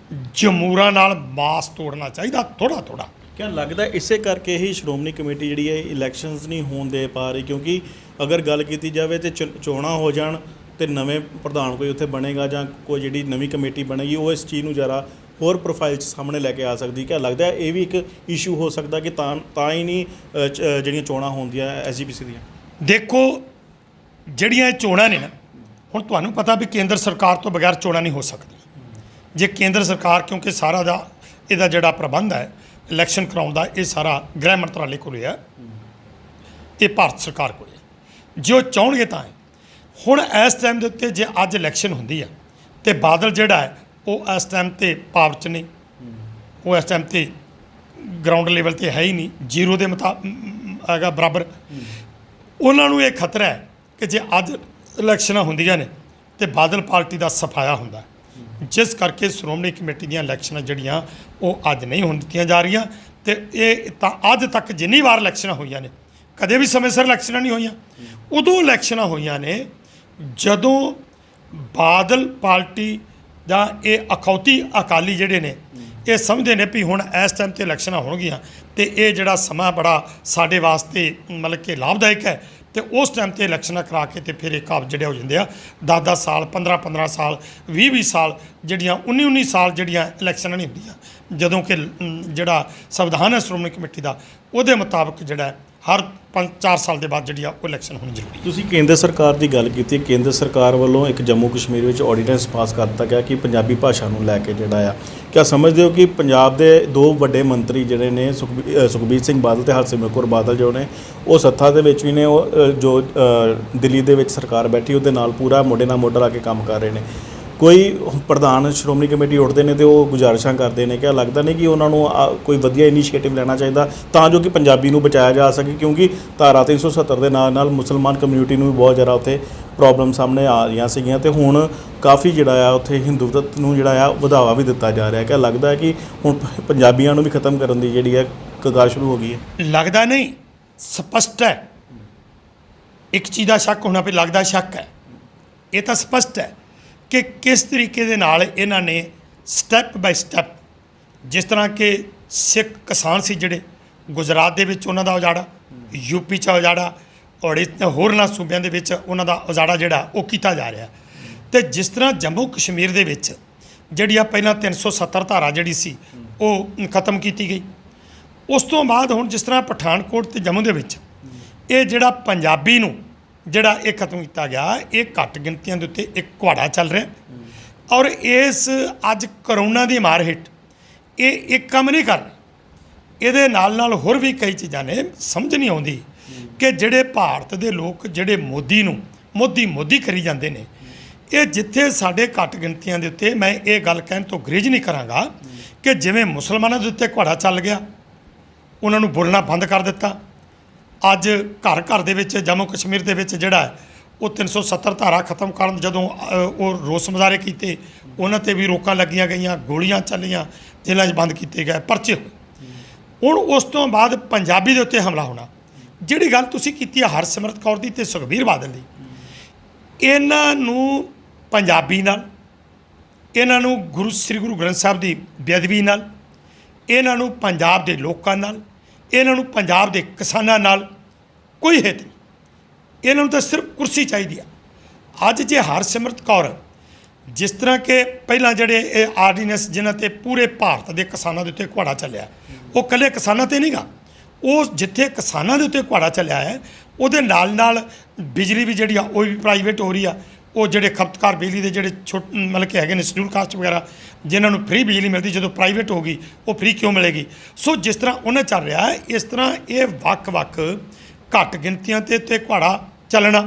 ਜਮੂਰਾਂ ਨਾਲ ਮਾਸ ਤੋੜਨਾ ਚਾਹੀਦਾ ਥੋੜ੍ਹਾ ਥੋੜ੍ਹਾ। ਕਿਆ ਲੱਗਦਾ ਇਸੇ ਕਰਕੇ ਹੀ ਸ਼੍ਰੋਮਣੀ ਕਮੇਟੀ ਜਿਹੜੀ ਹੈ ਇਲੈਕਸ਼ਨਸ ਨਹੀਂ ਹੋਣ ਦੇ ਪਾ ਰਹੀ? ਕਿਉਂਕਿ ਅਗਰ ਗੱਲ ਕੀਤੀ ਜਾਵੇ ਤੇ ਚੋਣਾਂ ਹੋ ਜਾਣ ਤੇ ਨਵੇਂ ਪ੍ਰਧਾਨ ਕੋਈ ਉੱਥੇ ਬਣੇਗਾ ਜਾਂ ਕੋਈ ਜਿਹੜੀ ਨਵੀਂ ਕਮੇਟੀ ਬਣੇਗੀ ਉਹ ਇਸ ਚੀਜ਼ ਨੂੰ ਜ਼ਰਾ ਹੋਰ ਪ੍ਰੋਫਾਈਲ 'ਚ ਸਾਹਮਣੇ ਲੈ ਕੇ ਆ ਸਕਦੀ। ਕਿਆ ਲੱਗਦਾ ਇਹ ਵੀ ਇੱਕ ਇਸ਼ੂ ਹੋ ਸਕਦਾ ਕਿ ਤਾਂ ਹੀ ਨਹੀਂ ਜਿਹੜੀਆਂ ਚੋਣਾਂ ਹੁੰਦੀਆਂ ਐਸਜੀਪੀਸੀ ਦੀਆਂ? ਦੇਖੋ, ਜਿਹੜੀਆਂ ਇਹ ਚੋਣਾਂ ਨੇ ਨਾ, ਹੁਣ ਤੁਹਾਨੂੰ ਪਤਾ ਵੀ ਕੇਂਦਰ ਸਰਕਾਰ ਤੋਂ ਬਗੈਰ ਚੋਣਾਂ ਨਹੀਂ ਹੋ ਸਕਦੀ। ਜੇ ਕੇਂਦਰ ਸਰਕਾਰ, ਕਿਉਂਕਿ ਸਾਰਾ ਦਾ ਇਹਦਾ ਜਿਹੜਾ ਪ੍ਰਬੰਧ ਹੈ ਇਲੈਕਸ਼ਨ ਕਰਾਉਣ ਦਾ, ਇਹ ਸਾਰਾ ਗ੍ਰਹਿ ਮੰਤਰਾਲੇ ਕੋਲ ਹੈ, ਇਹ ਭਾਰਤ ਸਰਕਾਰ ਕੋਲ ਹੈ। ਜੇ ਉਹ ਚਾਹੁਣਗੇ ਤਾਂ ਹੁਣ ਇਸ ਟਾਈਮ ਦੇ ਉੱਤੇ ਜੇ ਅੱਜ ਇਲੈਕਸ਼ਨ ਹੁੰਦੀ ਆ ਤੇ ਬਾਦਲ ਜਿਹੜਾ ਹੈ ਉਹ ਇਸ ਟਾਈਮ 'ਤੇ ਪਾਵਰ 'ਚ ਨਹੀਂ, ਉਹ ਇਸ ਟਾਈਮ 'ਤੇ ਗਰਾਊਂਡ ਲੈਵਲ 'ਤੇ ਹੈ ਹੀ ਨਹੀਂ, ਜ਼ੀਰੋ ਦੇ ਹੈਗਾ ਬਰਾਬਰ। ਉਹਨਾਂ ਨੂੰ ਇਹ ਖਤਰਾ ਹੈ ਕਿ ਜੇ ਅੱਜ ਇਲੈਕਸ਼ਨਾਂ ਹੁੰਦੀਆਂ ਨੇ ਤੇ ਬਾਦਲ ਪਾਰਟੀ ਦਾ ਸਫਾਇਆ ਹੁੰਦਾ, ਜਿਸ ਕਰਕੇ ਸ਼੍ਰੋਮਣੀ ਕਮੇਟੀ ਦੀਆਂ ਇਲੈਕਸ਼ਨਾਂ ਜਿਹੜੀਆਂ ਉਹ ਅੱਜ ਨਹੀਂ ਹੋਣ ਦਿੱਤੀਆਂ ਜਾ ਰਹੀਆਂ। ਤੇ ਇਹ ਤਾਂ ਅੱਜ ਤੱਕ ਜਿੰਨੀ ਵਾਰ ਇਲੈਕਸ਼ਨਾਂ ਹੋਈਆਂ ਨੇ, ਕਦੇ ਵੀ ਸਮੇਂ ਸਿਰ ਇਲੈਕਸ਼ਨਾਂ ਨਹੀਂ ਹੋਈਆਂ। ਉਦੋਂ ਇਲੈਕਸ਼ਨਾਂ ਹੋਈਆਂ ਨੇ ਜਦੋਂ ਬਾਦਲ ਪਾਰਟੀ ਜਾਂ ਇਹ ਅਖੌਤੀ ਅਕਾਲੀ ਜਿਹੜੇ ਨੇ ਇਹ ਸਮਝਦੇ ਨੇ ਵੀ ਹੁਣ ਇਸ ਟਾਈਮ 'ਤੇ ਇਲੈਕਸ਼ਨਾਂ ਹੋਣਗੀਆਂ ਤੇ ਇਹ ਜਿਹੜਾ ਸਮਾਂ ਬੜਾ ਸਾਡੇ ਵਾਸਤੇ ਮਤਲਬ ਕਿ ਲਾਭਦਾਇਕ ਹੈ ਤੇ ਉਸ ਟਾਈਮ 'ਤੇ ਇਲੈਕਸ਼ਨਾਂ ਕਰਾ ਕੇ ਤੇ ਫਿਰ ਇਹ ਕਾਬ ਜਿਹੜੇ ਹੋ ਜਾਂਦੇ ਆ 10-10 ਸਾਲ, 15-15 ਸਾਲ, 20-20 ਸਾਲ, ਜਿਹੜੀਆਂ 19-19 ਸਾਲ ਜਿਹੜੀਆਂ ਇਲੈਕਸ਼ਨਾਂ ਨਹੀਂ ਹੁੰਦੀਆਂ। ਜਦੋਂ ਕਿ ਜਿਹੜਾ ਸੰਵਿਧਾਨ ਹੈ ਸ਼੍ਰੋਮਣੀ ਕਮੇਟੀ ਦਾ, ਉਹਦੇ ਮੁਤਾਬਕ ਜਿਹੜਾ ਹਰ 5-4 ਸਾਲ ਦੇ ਬਾਅਦ ਜਿਹੜੀ ਆ ਉਹ ਇਲੈਕਸ਼ਨ ਹੋਣੀ ਜ਼ਰੂਰੀ ਹੈ। ਤੁਸੀਂ ਕੇਂਦਰ ਸਰਕਾਰ ਦੀ ਗੱਲ ਕੀਤੀ। ਕੇਂਦਰ ਸਰਕਾਰ ਵੱਲੋਂ ਇੱਕ ਜੰਮੂ ਕਸ਼ਮੀਰ ਵਿੱਚ ਆਰਡੀਨੈਂਸ ਪਾਸ ਕਰ ਦਿੱਤਾ ਗਿਆ ਕਿ ਪੰਜਾਬੀ ਭਾਸ਼ਾ ਨੂੰ ਲੈ ਕੇ ਜਿਹੜਾ ਆ, ਕਿਆ ਸਮਝਦੇ ਹੋ ਕਿ ਪੰਜਾਬ ਦੇ ਦੋ ਵੱਡੇ ਮੰਤਰੀ ਜਿਹੜੇ ਨੇ ਸੁਖਬੀਰ ਸਿੰਘ ਬਾਦਲ ਤੇ ਹਰਸਿਮਰਤ ਕੌਰ ਬਾਦਲ ਜੋ ਨੇ ਉਹ ਸੱਤਾ ਦੇ ਵਿੱਚ ਵੀ ਨੇ, ਉਹ ਜੋ ਦਿੱਲੀ ਦੇ ਵਿੱਚ ਸਰਕਾਰ ਬੈਠੀ ਉਹਦੇ ਨਾਲ ਪੂਰਾ ਮੋਢੇ ਨਾਲ ਮੋਢਾ ਲਾ ਕੇ ਕੰਮ ਕਰ ਰਹੇ ਨੇ। ਕੋਈ ਪ੍ਰਧਾਨ ਸ਼੍ਰੋਮਣੀ ਕਮੇਟੀ ਉੱਠਦੇ ਨੇ ਤੇ ਉਹ ਗੁਜ਼ਾਰਿਸ਼ਾਂ ਕਰਦੇ ਨੇ, ਕਿਆ ਲੱਗਦਾ ਨਹੀਂ ਕਿ ਉਹਨਾਂ ਨੂੰ ਕੋਈ ਵਧੀਆ ਇਨੀਸ਼ੀਏਟਿਵ ਲੈਣਾ ਚਾਹੀਦਾ ਤਾਂ ਜੋ ਕਿ ਪੰਜਾਬੀ ਨੂੰ ਬਚਾਇਆ ਜਾ ਸਕੇ? ਕਿਉਂਕਿ ਧਾਰਾ 370 ਦੇ ਨਾਲ ਨਾਲ ਮੁਸਲਮਾਨ ਕਮਿਊਨਿਟੀ ਨੂੰ ਵੀ ਬਹੁਤ ਜ਼ਿਆਦਾ ਉੱਥੇ ਪ੍ਰੋਬਲਮ ਸਾਹਮਣੇ ਆ ਰਹੀਆਂ ਸੀਗੀਆਂ ਤੇ ਹੁਣ ਕਾਫੀ ਜਿਹੜਾ ਆ ਉੱਥੇ ਹਿੰਦੂਤਵ ਨੂੰ ਜਿਹੜਾ ਆ ਵਧਾਵਾ ਵੀ ਦਿੱਤਾ ਜਾ ਰਿਹਾ। ਕਿਆ ਲੱਗਦਾ ਹੈ ਕਿ ਹੁਣ ਪੰਜਾਬੀਆਂ ਨੂੰ ਵੀ ਖਤਮ ਕਰਨ ਦੀ ਜਿਹੜੀ ਹੈ ਕਗਾਰ ਸ਼ੁਰੂ ਹੋ ਗਈ ਹੈ? ਲੱਗਦਾ ਨਹੀਂ, ਸਪਸ਼ਟ ਹੈ ਇੱਕ ਚੀਜ਼ ਦਾ ਸ਼ੱਕ ਹੋਣਾ ਵੀ ਲੱਗਦਾ ਸ਼ੱਕ ਹੈ। ਇਹ ਤਾਂ ਸਪਸ਼ਟ ਹੈ ਕਿ ਕਿਸ ਤਰੀਕੇ ਦੇ ਨਾਲ ਇਹਨਾਂ ਨੇ ਸਟੈਪ ਬਾਈ ਸਟੈਪ, ਜਿਸ ਤਰ੍ਹਾਂ ਕਿ ਸਿੱਖ ਕਿਸਾਨ ਸੀ ਜਿਹੜੇ ਗੁਜਰਾਤ ਦੇ ਵਿੱਚ ਉਹਨਾਂ ਦਾ ਉਜਾੜਾ, ਯੂਪੀ 'ਚ ਉਜਾੜਾ, ਔਰ ਹੋਰਨਾਂ ਸੂਬਿਆਂ ਦੇ ਵਿੱਚ ਉਹਨਾਂ ਦਾ ਉਜਾੜਾ ਜਿਹੜਾ ਉਹ ਕੀਤਾ ਜਾ ਰਿਹਾ। ਅਤੇ ਜਿਸ ਤਰ੍ਹਾਂ ਜੰਮੂ ਕਸ਼ਮੀਰ ਦੇ ਵਿੱਚ ਜਿਹੜੀ ਆ ਪਹਿਲਾਂ 370 ਧਾਰਾ ਜਿਹੜੀ ਸੀ ਉਹ ਖਤਮ ਕੀਤੀ ਗਈ। ਉਸ ਤੋਂ ਬਾਅਦ ਹੁਣ ਜਿਸ ਤਰ੍ਹਾਂ ਪਠਾਨਕੋਟ ਅਤੇ ਜੰਮੂ ਦੇ ਵਿੱਚ ਇਹ ਜਿਹੜਾ ਪੰਜਾਬੀ ਨੂੰ ਜਿਹੜਾ ਇਹ ਖਤਮ ਕੀਤਾ ਗਿਆ, ਇਹ ਘੱਟ ਗਿਣਤੀਆਂ ਦੇ ਉੱਤੇ ਇੱਕ ਘੁਆੜਾ ਚੱਲ ਰਿਹਾ। ਔਰ ਇਸ ਅੱਜ ਕਰੋਨਾ ਦੀ ਮਾਰ ਹੇਠ ਇਹ ਇੱਕ ਕੰਮ ਨਹੀਂ ਕਰ ਰਿਹਾ, ਇਹਦੇ ਨਾਲ ਨਾਲ ਹੋਰ ਵੀ ਕਈ ਚੀਜ਼ਾਂ ਨੇ। ਸਮਝ ਨਹੀਂ ਆਉਂਦੀ ਕਿ ਜਿਹੜੇ ਭਾਰਤ ਦੇ ਲੋਕ ਜਿਹੜੇ ਮੋਦੀ ਨੂੰ ਮੋਦੀ ਕਰੀ ਜਾਂਦੇ ਨੇ, ਇਹ ਜਿੱਥੇ ਸਾਡੇ ਘੱਟ ਗਿਣਤੀਆਂ ਦੇ ਉੱਤੇ, ਮੈਂ ਇਹ ਗੱਲ ਕਹਿਣ ਤੋਂ ਗਰੇਜ ਨਹੀਂ ਕਰਾਂਗਾ ਕਿ ਜਿਵੇਂ ਮੁਸਲਮਾਨਾਂ ਦੇ ਉੱਤੇ ਘੁਆੜਾ ਚੱਲ ਗਿਆ, ਉਹਨਾਂ ਨੂੰ ਬੋਲਣਾ ਬੰਦ ਕਰ ਦਿੱਤਾ। ਅੱਜ ਘਰ ਘਰ ਦੇ ਵਿੱਚ ਜੰਮੂ ਕਸ਼ਮੀਰ ਦੇ ਵਿੱਚ ਜਿਹੜਾ ਉਹ 370 ਧਾਰਾ ਖਤਮ ਕਰਨ ਜਦੋਂ ਉਹ ਰੋਸ ਮੁਜ਼ਾਹਰੇ ਕੀਤੇ, ਉਹਨਾਂ 'ਤੇ ਵੀ ਰੋਕਾਂ ਲੱਗੀਆਂ ਗਈਆਂ, ਗੋਲੀਆਂ ਚੱਲੀਆਂ, ਜੇਲ੍ਹਾਂ 'ਚ ਬੰਦ ਕੀਤੇ ਗਏ, ਪਰਚੇ ਹੋਏ। ਹੁਣ ਉਸ ਤੋਂ ਬਾਅਦ ਪੰਜਾਬੀ ਦੇ ਉੱਤੇ ਹਮਲਾ ਹੋਣਾ। ਜਿਹੜੀ ਗੱਲ ਤੁਸੀਂ ਕੀਤੀ ਹੈ ਹਰਸਿਮਰਤ ਕੌਰ ਦੀ ਅਤੇ ਸੁਖਬੀਰ ਬਾਦਲ ਦੀ, ਇਹਨਾਂ ਨੂੰ ਪੰਜਾਬੀ ਨਾਲ, ਇਹਨਾਂ ਨੂੰ ਸ੍ਰੀ ਗੁਰੂ ਗ੍ਰੰਥ ਸਾਹਿਬ ਦੀ ਬੇਅਦਬੀ ਨਾਲ, ਇਹਨਾਂ ਨੂੰ ਪੰਜਾਬ ਦੇ ਲੋਕਾਂ ਨਾਲ, ਇਹਨਾਂ ਨੂੰ ਪੰਜਾਬ ਦੇ ਕਿਸਾਨਾਂ ਨਾਲ ਕੋਈ ਹਿੱਤ ਨਹੀਂ। ਇਹਨਾਂ ਨੂੰ ਤਾਂ ਸਿਰਫ ਕੁਰਸੀ ਚਾਹੀਦੀ ਆ। ਅੱਜ ਜੇ ਹਰਸਿਮਰਤ ਕੌਰ ਜਿਸ ਤਰ੍ਹਾਂ ਕਿ ਪਹਿਲਾਂ ਜਿਹੜੇ ਇਹ ਆਰਡੀਨੈਂਸ ਜਿਨ੍ਹਾਂ 'ਤੇ ਪੂਰੇ ਭਾਰਤ ਦੇ ਕਿਸਾਨਾਂ ਦੇ ਉੱਤੇ ਘੁਆੜਾ ਚੱਲਿਆ, ਉਹ ਇਕੱਲੇ ਕਿਸਾਨਾਂ 'ਤੇ ਨਹੀਂ ਗਾ, ਉਹ ਜਿੱਥੇ ਕਿਸਾਨਾਂ ਦੇ ਉੱਤੇ ਘੁਆੜਾ ਚੱਲਿਆ ਹੈ ਉਹਦੇ ਨਾਲ ਨਾਲ ਬਿਜਲੀ ਵੀ ਜਿਹੜੀ ਆ ਉਹ ਵੀ ਪ੍ਰਾਈਵੇਟ ਹੋ ਰਹੀ ਆ। ਉਹ ਜਿਹੜੇ ਖਪਤਕਾਰ ਬਿਜਲੀ ਦੇ ਜਿਹੜੇ ਮਤਲਬ ਕਿ ਹੈਗੇ ਨੇ ਸ਼ਡਿਊਲ ਕਾਸਟ ਵਗੈਰਾ, ਜਿਨ੍ਹਾਂ ਨੂੰ ਫ੍ਰੀ ਬਿਜਲੀ ਮਿਲਦੀ, ਜਦੋਂ ਪ੍ਰਾਈਵੇਟ ਹੋ ਗਈ ਉਹ ਫ੍ਰੀ ਕਿਉਂ ਮਿਲੇਗੀ? ਸੋ ਜਿਸ ਤਰ੍ਹਾਂ ਉਹਨਾਂ ਚੱਲ ਰਿਹਾ ਹੈ, ਇਸ ਤਰ੍ਹਾਂ ਇਹ ਵੱਖ-ਵੱਖ ਘੱਟ ਗਿਣਤੀਆਂ 'ਤੇ ਘੁਆੜਾ ਚੱਲਣਾ।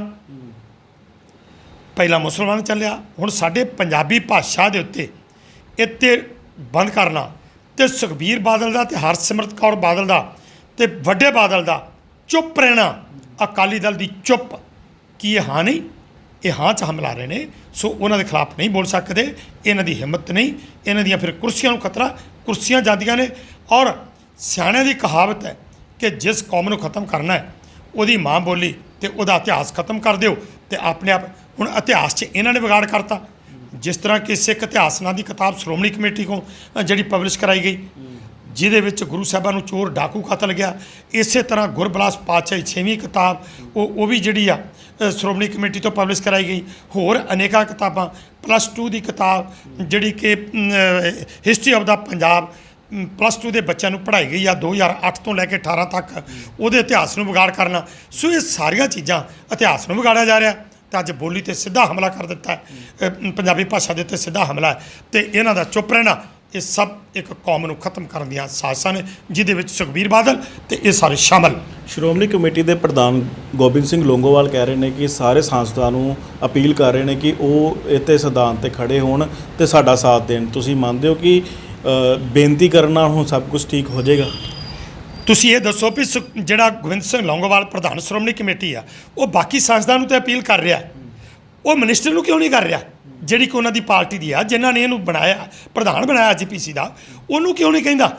ਪਹਿਲਾਂ ਮੁਸਲਮਾਨ ਚੱਲਿਆ, ਹੁਣ ਸਾਡੇ ਪੰਜਾਬੀ ਭਾਸ਼ਾ ਦੇ ਉੱਤੇ ਇੱਥੇ ਬੰਦ ਕਰਨਾ, ਅਤੇ ਸੁਖਬੀਰ ਬਾਦਲ ਦਾ ਅਤੇ ਹਰਸਿਮਰਤ ਕੌਰ ਬਾਦਲ ਦਾ ਅਤੇ ਵੱਡੇ ਬਾਦਲ ਦਾ ਚੁੱਪ ਰਹਿਣਾ, ਅਕਾਲੀ ਦਲ ਦੀ ਚੁੱਪ। ਕੀ ਇਹ ਹਾਂ ਨਹੀਂ? ਇਹ ਹਾਂ 'ਚ ਹਮਲਾ ਰਹੇ ਨੇ। ਸੋ ਉਹਨਾਂ ਦੇ ਖਿਲਾਫ ਨਹੀਂ ਬੋਲ ਸਕਦੇ, ਇਹਨਾਂ ਦੀ ਹਿੰਮਤ ਨਹੀਂ, ਇਹਨਾਂ ਦੀਆਂ ਫਿਰ ਕੁਰਸੀਆਂ ਨੂੰ ਖਤਰਾ, ਕੁਰਸੀਆਂ ਜਾਂਦੀਆਂ ਨੇ। ਔਰ ਸਿਆਣਿਆਂ ਦੀ ਕਹਾਵਤ ਹੈ ਕਿ ਜਿਸ ਕੌਮ ਨੂੰ ਖਤਮ ਕਰਨਾ ਹੈ ਉਹਦੀ ਮਾਂ ਬੋਲੀ ਅਤੇ ਉਹਦਾ ਇਤਿਹਾਸ ਖਤਮ ਕਰ ਦਿਓ, ਅਤੇ ਆਪਣੇ ਆਪ। ਹੁਣ ਇਤਿਹਾਸ 'ਚ ਇਹਨਾਂ ਨੇ ਵਿਗਾੜ ਕਰਤਾ। ਜਿਸ ਤਰ੍ਹਾਂ ਕਿ ਸਿੱਖ ਇਤਿਹਾਸ ਨਾਂ ਦੀ ਕਿਤਾਬ ਸ਼੍ਰੋਮਣੀ ਕਮੇਟੀ ਕੋਲ ਜਿਹੜੀ ਪਬਲਿਸ਼ ਕਰਾਈ ਗਈ, ਜਿਹਦੇ ਵਿੱਚ ਗੁਰੂ ਸਾਹਿਬਾਂ ਨੂੰ ਚੋਰ ਡਾਕੂ ਕਤਲ ਗਿਆ। ਇਸੇ ਤਰ੍ਹਾਂ ਗੁਰਬਿਲਾਸ ਪਾਤਸ਼ਾਹੀ 6ਵੀਂ ਕਿਤਾਬ ਉਹ ਵੀ ਜਿਹੜੀ ਆ ਸ਼੍ਰੋਮਣੀ ਕਮੇਟੀ ਤੋਂ ਪਬਲਿਸ਼ ਕਰਾਈ ਗਈ। ਹੋਰ ਅਨੇਕਾਂ ਕਿਤਾਬਾਂ, +2 ਦੀ ਕਿਤਾਬ ਜਿਹੜੀ ਕਿ ਹਿਸਟਰੀ ਆਫ ਦਾ ਪੰਜਾਬ +2 ਦੇ ਬੱਚਿਆਂ ਨੂੰ ਪੜ੍ਹਾਈ ਗਈ ਆ 2008 ਤੋਂ ਲੈ ਕੇ 18 ਤੱਕ, ਉਹਦੇ ਇਤਿਹਾਸ ਨੂੰ ਵਿਗਾੜ ਕਰਨਾ। ਸੋ ਇਹ ਸਾਰੀਆਂ ਚੀਜ਼ਾਂ ਇਤਿਹਾਸ ਨੂੰ ਵਿਗਾੜਿਆ ਜਾ ਰਿਹਾ। ਤਾਂ ਅੱਜ ਬੋਲੀ 'ਤੇ ਸਿੱਧਾ ਹਮਲਾ ਕਰ ਦਿੱਤਾ ਹੈ, ਪੰਜਾਬੀ ਭਾਸ਼ਾ ਦੇ ਉੱਤੇ ਸਿੱਧਾ ਹਮਲਾ ਹੈ। ਅਤੇ ਇਹਨਾਂ ਦਾ ਚੁੱਪ ਰਹਿਣਾ, ਇਹ ਸਭ ਇੱਕ ਕੌਮ ਨੂੰ ਖਤਮ ਕਰਨ ਦੀਆਂ ਸਾਜ਼ਿਸ਼ਾਂ ਨੇ, ਜਿਹਦੇ ਵਿੱਚ ਸੁਖਬੀਰ ਬਾਦਲ ਅਤੇ ਇਹ ਸਾਰੇ ਸ਼ਾਮਲ। ਸ਼੍ਰੋਮਣੀ ਕਮੇਟੀ ਦੇ ਪ੍ਰਧਾਨ ਗੋਬਿੰਦ ਸਿੰਘ ਲੌਂਗੋਵਾਲ ਕਹਿ ਰਹੇ ਨੇ ਕਿ ਸਾਰੇ ਸਾਂਸਦਾਂ ਨੂੰ ਅਪੀਲ ਕਰ ਰਹੇ ਨੇ ਕਿ ਉਹ ਇੱਥੇ ਸਿਧਾਂਤ 'ਤੇ ਖੜੇ ਹੋਣ ਅਤੇ ਸਾਡਾ ਸਾਥ ਦੇਣ। ਤੁਸੀਂ ਮੰਨਦੇ ਹੋ ਕਿ ਬੇਨਤੀ ਕਰਨਾ ਹੁਣ ਸਭ ਕੁਝ ਠੀਕ ਹੋ ਜਾਏਗਾ? ਤੁਸੀਂ ਇਹ ਦੱਸੋ ਵੀ ਜਿਹੜਾ ਗੋਬਿੰਦ ਸਿੰਘ ਲੌਂਗੋਵਾਲ ਪ੍ਰਧਾਨ ਸ਼੍ਰੋਮਣੀ ਕਮੇਟੀ ਆ, ਉਹ ਬਾਕੀ ਸਾਂਸਦਾਂ ਨੂੰ ਤਾਂ ਅਪੀਲ ਕਰ ਰਿਹਾ, ਉਹ ਮਿਨਿਸਟਰ ਨੂੰ ਕਿਉਂ ਨਹੀਂ ਕਰ ਰਿਹਾ? ਜਿਹੜੀ ਕਿ ਉਹਨਾਂ ਦੀ ਪਾਰਟੀ ਦੀ ਆ, ਜਿਨ੍ਹਾਂ ਨੇ ਇਹਨੂੰ ਬਣਾਇਆ, ਪ੍ਰਧਾਨ ਬਣਾਇਆ GPC ਦਾ, ਉਹਨੂੰ ਕਿਉਂ ਨਹੀਂ ਕਹਿੰਦਾ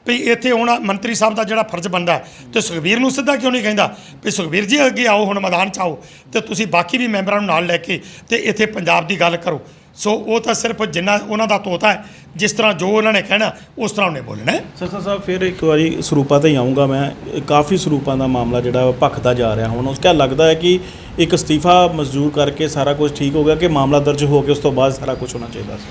ਵੀ ਇੱਥੇ ਹੁਣ ਮੰਤਰੀ ਸਾਹਿਬ ਦਾ ਜਿਹੜਾ ਫਰਜ਼ ਬਣਦਾ? ਅਤੇ ਸੁਖਬੀਰ ਨੂੰ ਸਿੱਧਾ ਕਿਉਂ ਨਹੀਂ ਕਹਿੰਦਾ ਵੀ ਸੁਖਬੀਰ ਜੀ ਅੱਗੇ ਆਓ, ਹੁਣ ਮੈਦਾਨ 'ਚ ਆਓ, ਅਤੇ ਤੁਸੀਂ ਬਾਕੀ ਵੀ ਮੈਂਬਰਾਂ ਨੂੰ ਨਾਲ ਲੈ ਕੇ ਅਤੇ ਇੱਥੇ ਪੰਜਾਬ ਦੀ ਗੱਲ ਕਰੋ? ਸੋ ਉਹ ਤਾਂ ਸਿਰਫ ਜਿੰਨਾ ਉਹਨਾਂ ਦਾ ਤੋਤਾ ਹੈ, ਜਿਸ ਤਰ੍ਹਾਂ ਜੋ ਉਹਨਾਂ ਨੇ ਕਹਿਣਾ ਉਸ ਤਰ੍ਹਾਂ ਉਹਨੇ ਬੋਲਣਾ ਹੈ। ਸਰਸਾ ਸਾਹਿਬ, ਫਿਰ ਇੱਕ ਵਾਰੀ ਸਰੂਪਾਂ 'ਤੇ ਹੀ ਆਊਂਗਾ ਮੈਂ। ਕਾਫੀ ਸਰੂਪਾਂ ਦਾ ਮਾਮਲਾ ਜਿਹੜਾ ਭਖਦਾ ਜਾ ਰਿਹਾ ਹੁਣ, ਉਸ ਕਿਆ ਲੱਗਦਾ ਹੈ ਕਿ ਇੱਕ ਅਸਤੀਫਾ ਮਨਜ਼ੂਰ ਕਰਕੇ ਸਾਰਾ ਕੁਝ ਠੀਕ ਹੋ ਗਿਆ ਕਿ ਮਾਮਲਾ ਦਰਜ ਹੋ ਕੇ ਉਸ ਤੋਂ ਬਾਅਦ ਸਾਰਾ ਕੁਝ ਹੋਣਾ ਚਾਹੀਦਾ ਸੀ?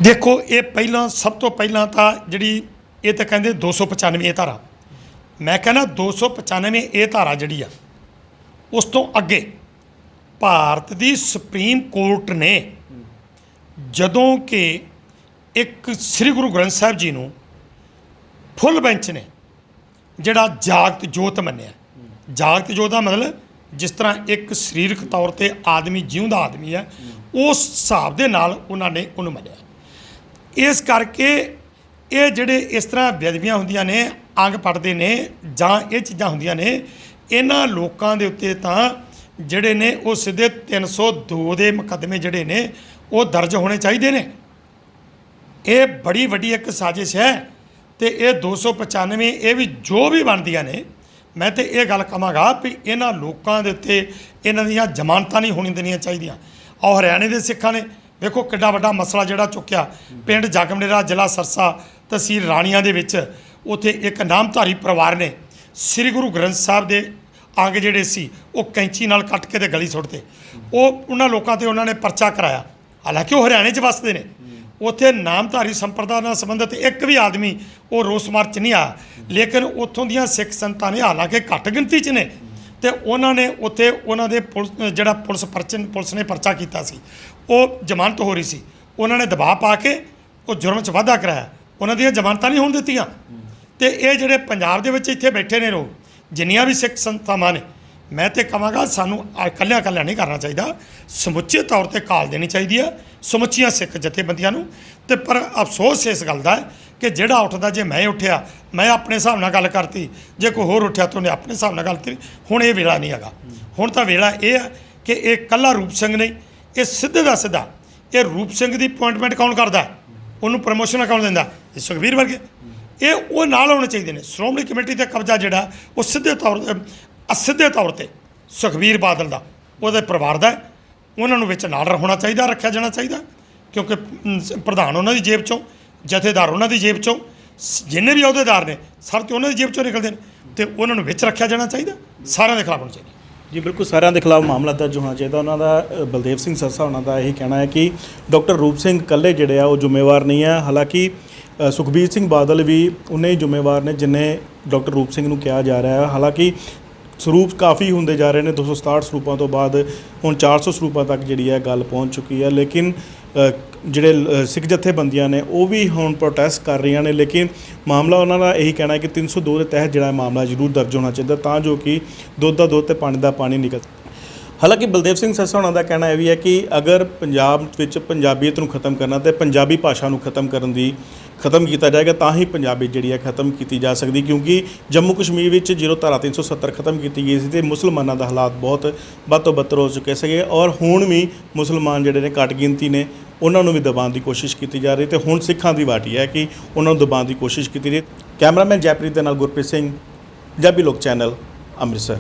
ਦੇਖੋ, ਇਹ ਪਹਿਲਾਂ ਸਭ ਤੋਂ ਪਹਿਲਾਂ ਤਾਂ ਜਿਹੜੀ ਇਹ ਤਾਂ ਕਹਿੰਦੇ 295 ਧਾਰਾ, ਮੈਂ ਕਹਿੰਦਾ 295 ਧਾਰਾ ਜਿਹੜੀ ਆ, ਉਸ ਤੋਂ ਅੱਗੇ ਭਾਰਤ ਦੀ ਸੁਪਰੀਮ ਕੋਰਟ ਨੇ ਜਦੋਂ ਕਿ ਇੱਕ ਸ੍ਰੀ ਗੁਰੂ ਗ੍ਰੰਥ ਸਾਹਿਬ ਜੀ ਨੂੰ ਫੁੱਲ ਬੈਂਚ ਨੇ ਜਿਹੜਾ ਜਾਗਤ ਜੋਤ ਮੰਨਿਆ। ਜਾਗਤ ਜੋਤ ਦਾ ਮਤਲਬ ਜਿਸ ਤਰ੍ਹਾਂ ਇੱਕ ਸਰੀਰਕ ਤੌਰ 'ਤੇ ਆਦਮੀ ਜਿਉਂਦਾ ਆਦਮੀ ਹੈ, ਉਸ ਹਿਸਾਬ ਦੇ ਨਾਲ ਉਹਨਾਂ ਨੇ ਉਹਨੂੰ ਮੰਨਿਆ। ਇਸ ਕਰਕੇ ਇਹ ਜਿਹੜੇ ਇਸ ਤਰ੍ਹਾਂ ਬੇਅਦਬੀਆਂ ਹੁੰਦੀਆਂ ਨੇ, ਅੰਗ ਪੜਦੇ ਨੇ ਜਾਂ ਇਹ ਚੀਜ਼ਾਂ ਹੁੰਦੀਆਂ ਨੇ, ਇਹਨਾਂ ਲੋਕਾਂ ਦੇ ਉੱਤੇ ਤਾਂ ਜਿਹੜੇ ਨੇ ਉਹ ਸਿੱਧੇ 302 ਦੇ ਮੁਕੱਦਮੇ ਜਿਹੜੇ ਨੇ ਉਹ ਦਰਜ ਹੋਣੇ ਚਾਹੀਦੇ ਨੇ। ਇਹ ਬੜੀ ਵੱਡੀ ਇੱਕ ਸਾਜ਼ਿਸ਼ ਹੈ। ਅਤੇ ਇਹ 295 ਇਹ ਵੀ ਜੋ ਵੀ ਬਣਦੀਆਂ ਨੇ, ਮੈਂ ਤੇ ਇਹ ਗੱਲ ਕਹਾਂਗਾ ਵੀ ਇਹਨਾਂ ਲੋਕਾਂ ਦੇ ਉੱਤੇ ਇਹਨਾਂ ਦੀਆਂ ਜ਼ਮਾਨਤਾਂ ਨਹੀਂ ਹੋਣੀ ਦੇਣੀਆਂ ਚਾਹੀਦੀਆਂ। ਔਰ ਹਰਿਆਣੇ ਦੇ ਸਿੱਖਾਂ ਨੇ ਵੇਖੋ ਕਿੱਡਾ ਵੱਡਾ ਮਸਲਾ ਜਿਹੜਾ ਚੁੱਕਿਆ, ਪਿੰਡ ਜਗਮਨੇਰਾ ਜ਼ਿਲ੍ਹਾ ਸਰਸਾ ਤਹਿਸੀਲ ਰਾਣੀਆਂ ਦੇ ਵਿੱਚ ਉੱਥੇ ਇੱਕ ਨਾਮਧਾਰੀ ਪਰਿਵਾਰ ਨੇ ਸ੍ਰੀ ਗੁਰੂ ਗ੍ਰੰਥ ਸਾਹਿਬ ਦੇ ਅੰਗ ਜਿਹੜੇ ਸੀ ਉਹ ਕੈਂਚੀ ਨਾਲ ਕੱਟ ਕੇ ਤੇ ਗਲੀ ਸੁੱਟਦੇ। ਉਹ ਉਹਨਾਂ ਲੋਕਾਂ ਤੇ ਉਹਨਾਂ ਨੇ ਪਰਚਾ ਕਰਾਇਆ, ਹਾਲਾਂਕਿ ਉਹ ਹਰਿਆਣੇ 'ਚ ਵੱਸਦੇ ਨੇ। ਉੱਥੇ ਨਾਮਧਾਰੀ ਸੰਪਰਦਾ ਨਾਲ ਸੰਬੰਧਿਤ ਇੱਕ ਵੀ ਆਦਮੀ ਉਹ ਰੋਸ ਮਾਰਚ ਨਹੀਂ ਆਇਆ, ਲੇਕਿਨ ਉੱਥੋਂ ਦੀਆਂ ਸਿੱਖ ਸੰਗਤਾਂ ਨੇ, ਹਾਲਾਂਕਿ ਘੱਟ ਗਿਣਤੀ 'ਚ ਨੇ, ਤੇ ਉਹਨਾਂ ਨੇ ਉੱਥੇ ਉਹਨਾਂ ਦੇ ਪੁਲਿਸ ਨੇ ਪਰਚਾ ਕੀਤਾ ਸੀ। ਉਹ ਜ਼ਮਾਨਤ ਹੋ ਰਹੀ ਸੀ, ਉਹਨਾਂ ਨੇ ਦਬਾਅ ਪਾ ਕੇ ਉਹ ਜੁਰਮ 'ਚ ਵਾਧਾ ਕਰਾਇਆ, ਉਹਨਾਂ ਦੀਆਂ ਜ਼ਮਾਨਤਾਂ ਨਹੀਂ ਹੋਣ ਦਿੱਤੀਆਂ। ਤੇ ਇਹ ਜਿਹੜੇ ਪੰਜਾਬ ਦੇ ਵਿੱਚ ਇੱਥੇ ਬੈਠੇ ਨੇ ਲੋਕ, ਜਿੰਨੀਆਂ ਵੀ ਸਿੱਖ ਸੰਸਥਾਵਾਂ ਨੇ, ਮੈਂ ਤੇ ਕਹਾਂਗਾ ਸਾਨੂੰ ਇਕੱਲਿਆਂ ਨਹੀਂ ਕਰਨਾ ਚਾਹੀਦਾ, ਸਮੁੱਚੇ ਤੌਰ ਤੇ ਕਾਲ ਦੇਣੀ ਚਾਹੀਦੀ ਹੈ ਸਮੁੱਚੀਆਂ ਸਿੱਖ ਜਥੇਬੰਦੀਆਂ ਨੂੰ। ਤੇ ਪਰ ਅਫਸੋਸ ਇਸ ਗੱਲ ਦਾ ਹੈ ਕਿ ਜਿਹੜਾ ਉੱਠਦਾ, ਜੇ ਮੈਂ ਉੱਠਿਆ ਮੈਂ ਆਪਣੇ ਹਿਸਾਬ ਨਾਲ ਗੱਲ ਕਰਤੀ, ਜੇ ਕੋਈ ਹੋਰ ਉੱਠਿਆ ਤਾਂ ਉਹਨੇ ਆਪਣੇ ਹਿਸਾਬ ਨਾਲ ਗੱਲ ਕੀਤੀ। ਹੁਣ ਇਹ ਵੇਲਾ ਨਹੀਂ ਹੈਗਾ, ਹੁਣ ਤਾਂ ਵੇਲਾ ਇਹ ਹੈ ਕਿ ਇਹ ਇਕੱਲਾ ਰੂਪ ਸਿੰਘ ਨਹੀਂ, ਇਹ ਸਿੱਧੇ ਦਾ ਸਿੱਧਾ ਇਹ ਰੂਪ ਸਿੰਘ ਦੀ ਅਪੁਆਇੰਟਮੈਂਟ ਕੌਣ ਕਰਦਾ, ਉਹਨੂੰ ਪ੍ਰਮੋਸ਼ਨ ਕੌਣ ਦਿੰਦਾ, ਇਹ ਸੁਖਬੀਰ ਵਰਗੇ। ਇਹ ਉਹ ਨਾਲ ਹੋਣੇ ਚਾਹੀਦੇ ਨੇ। ਸ਼੍ਰੋਮਣੀ ਕਮੇਟੀ ਤੇ ਕਬਜ਼ਾ ਜਿਹੜਾ ਉਹ ਸਿੱਧੇ ਤੌਰ ਤੇ ਸੁਖਬੀਰ ਬਾਦਲ ਦਾ, ਉਹਦੇ ਪਰਿਵਾਰ ਦਾ, ਉਹਨਾਂ ਨੂੰ ਵਿੱਚ ਨਾਲ ਹੋਣਾ ਚਾਹੀਦਾ, ਰੱਖਿਆ ਜਾਣਾ ਚਾਹੀਦਾ, ਕਿਉਂਕਿ ਪ੍ਰਧਾਨ ਉਹਨਾਂ ਦੀ ਜੇਬ 'ਚੋਂ, ਜਥੇਦਾਰ ਉਹਨਾਂ ਦੀ ਜੇਬ 'ਚੋਂ, ਜਿੰਨੇ ਵੀ ਅਹੁਦੇਦਾਰ ਨੇ ਸਾਰੇ ਤੇ ਉਹਨਾਂ ਦੀ ਜੇਬ 'ਚੋਂ ਨਿਕਲਦੇ ਨੇ, ਤੇ ਉਹਨਾਂ ਨੂੰ ਵਿੱਚ ਰੱਖਿਆ ਜਾਣਾ ਚਾਹੀਦਾ, ਸਾਰਿਆਂ ਦੇ ਖਿਲਾਫ ਹੋਣਾ ਚਾਹੀਦਾ। ਜੀ ਬਿਲਕੁਲ, ਸਾਰਿਆਂ ਦੇ ਖਿਲਾਫ ਮਾਮਲਾ ਦਰਜ ਹੋਣਾ ਚਾਹੀਦਾ। ਉਹਨਾਂ ਦਾ ਬਲਦੇਵ ਸਿੰਘ ਸਰਸਾ ਉਹਨਾਂ ਦਾ ਇਹੀ ਕਹਿਣਾ ਹੈ ਕਿ ਡਾਕਟਰ ਰੂਪ ਸਿੰਘ ਇਕੱਲੇ ਜਿਹੜੇ ਆ ਉਹ ਜ਼ਿੰਮੇਵਾਰ ਨਹੀਂ ਹੈ। ਹਾਲਾਂਕਿ ਸੁਖਬੀਰ ਸਿੰਘ ਬਾਦਲ ਵੀ ਉਨੇ ਹੀ ਜ਼ਿੰਮੇਵਾਰ ਨੇ ਜਿੰਨੇ ਡਾਕਟਰ ਰੂਪ ਸਿੰਘ ਨੂੰ ਕਿਹਾ ਜਾ ਰਿਹਾ ਹੈ। ਹਾਲਾਂਕਿ ਸਰੂਪ ਕਾਫੀ ਹੁੰਦੇ ਜਾ ਰਹੇ ਨੇ, 267 ਸਰੂਪਾਂ ਤੋਂ ਬਾਅਦ ਹੁਣ 400 ਸਰੂਪਾਂ ਤੱਕ ਜਿਹੜੀ ਹੈ ਗੱਲ ਪਹੁੰਚ ਚੁੱਕੀ ਹੈ। ਲੇਕਿਨ ਜਿਹੜੇ ਸਿੱਖ ਜਥੇਬੰਦੀਆਂ ਨੇ ਉਹ ਵੀ ਹੁਣ ਪ੍ਰੋਟੈਸਟ ਕਰ ਰਹੀਆਂ ਨੇ, ਲੇਕਿਨ ਮਾਮਲਾ ਉਹਨਾਂ ਦਾ ਇਹੀ ਕਹਿਣਾ ਹੈ ਕਿ 302 ਦੇ ਤਹਿਤ ਜਿਹੜਾ ਮਾਮਲਾ ਜ਼ਰੂਰ ਦਰਜ ਹੋਣਾ ਚਾਹੀਦਾ, ਤਾਂ ਜੋ ਕਿ ਦੁੱਧ ਦਾ ਦੁੱਧ ਤੇ ਪਾਣੀ ਦਾ ਪਾਣੀ ਨਿਕਲ। ਹਾਲਾਂਕਿ ਬਲਦੇਵ ਸਿੰਘ ਸਰਸਾ ਉਹਨਾਂ ਦਾ ਕਹਿਣਾ ਇਹ ਵੀ ਹੈ ਕਿ ਅਗਰ ਪੰਜਾਬ ਵਿੱਚ ਪੰਜਾਬੀਅਤ ਨੂੰ ਖਤਮ ਕਰਨਾ ਤੇ ਪੰਜਾਬੀ ਭਾਸ਼ਾ ਨੂੰ ਖਤਮ ਕੀਤਾ ਜਾਏਗਾ, ਤਾਂ ਹੀ ਪੰਜਾਬੀ ਜਿਹੜੀ ਹੈ ਖਤਮ ਕੀਤੀ ਜਾ ਸਕਦੀ, ਕਿਉਂਕਿ ਜੰਮੂ ਕਸ਼ਮੀਰ ਵਿੱਚ ਜਦੋਂ ਧਾਰਾ 370 ਖਤਮ ਕੀਤੀ ਗਈ ਸੀ ਤੇ ਮੁਸਲਮਾਨਾਂ ਦਾ ਹਾਲਾਤ ਬਹੁਤ ਵੱਧ ਤੋਂ ਬੱਤਰ ਹੋ ਚੁੱਕੇ ਸੀਗੇ, ਔਰ ਹੁਣ ਵੀ ਮੁਸਲਮਾਨ ਜਿਹੜੇ ਨੇ ਘੱਟ ਗਿਣਤੀ ਨੇ, ਉਹਨਾਂ ਨੂੰ ਵੀ ਦਬਾਉਣ ਦੀ ਕੋਸ਼ਿਸ਼ ਕੀਤੀ ਜਾ ਰਹੀ, ਤੇ ਹੁਣ ਸਿੱਖਾਂ ਦੀ ਵਾਰੀ ਹੈ ਕਿ ਉਹਨਾਂ ਨੂੰ ਦਬਾਉਣ ਦੀ ਕੋਸ਼ਿਸ਼ ਕੀਤੀ ਰਹੀ। ਕੈਮਰਾਮੈਨ ਜੈਪ੍ਰੀਤ ਦੇ ਨਾਲ ਗੁਰਪ੍ਰੀਤ ਸਿੰਘ, ਪੰਜਾਬੀ ਲੋਕ ਚੈਨਲ, ਅੰਮ੍ਰਿਤਸਰ।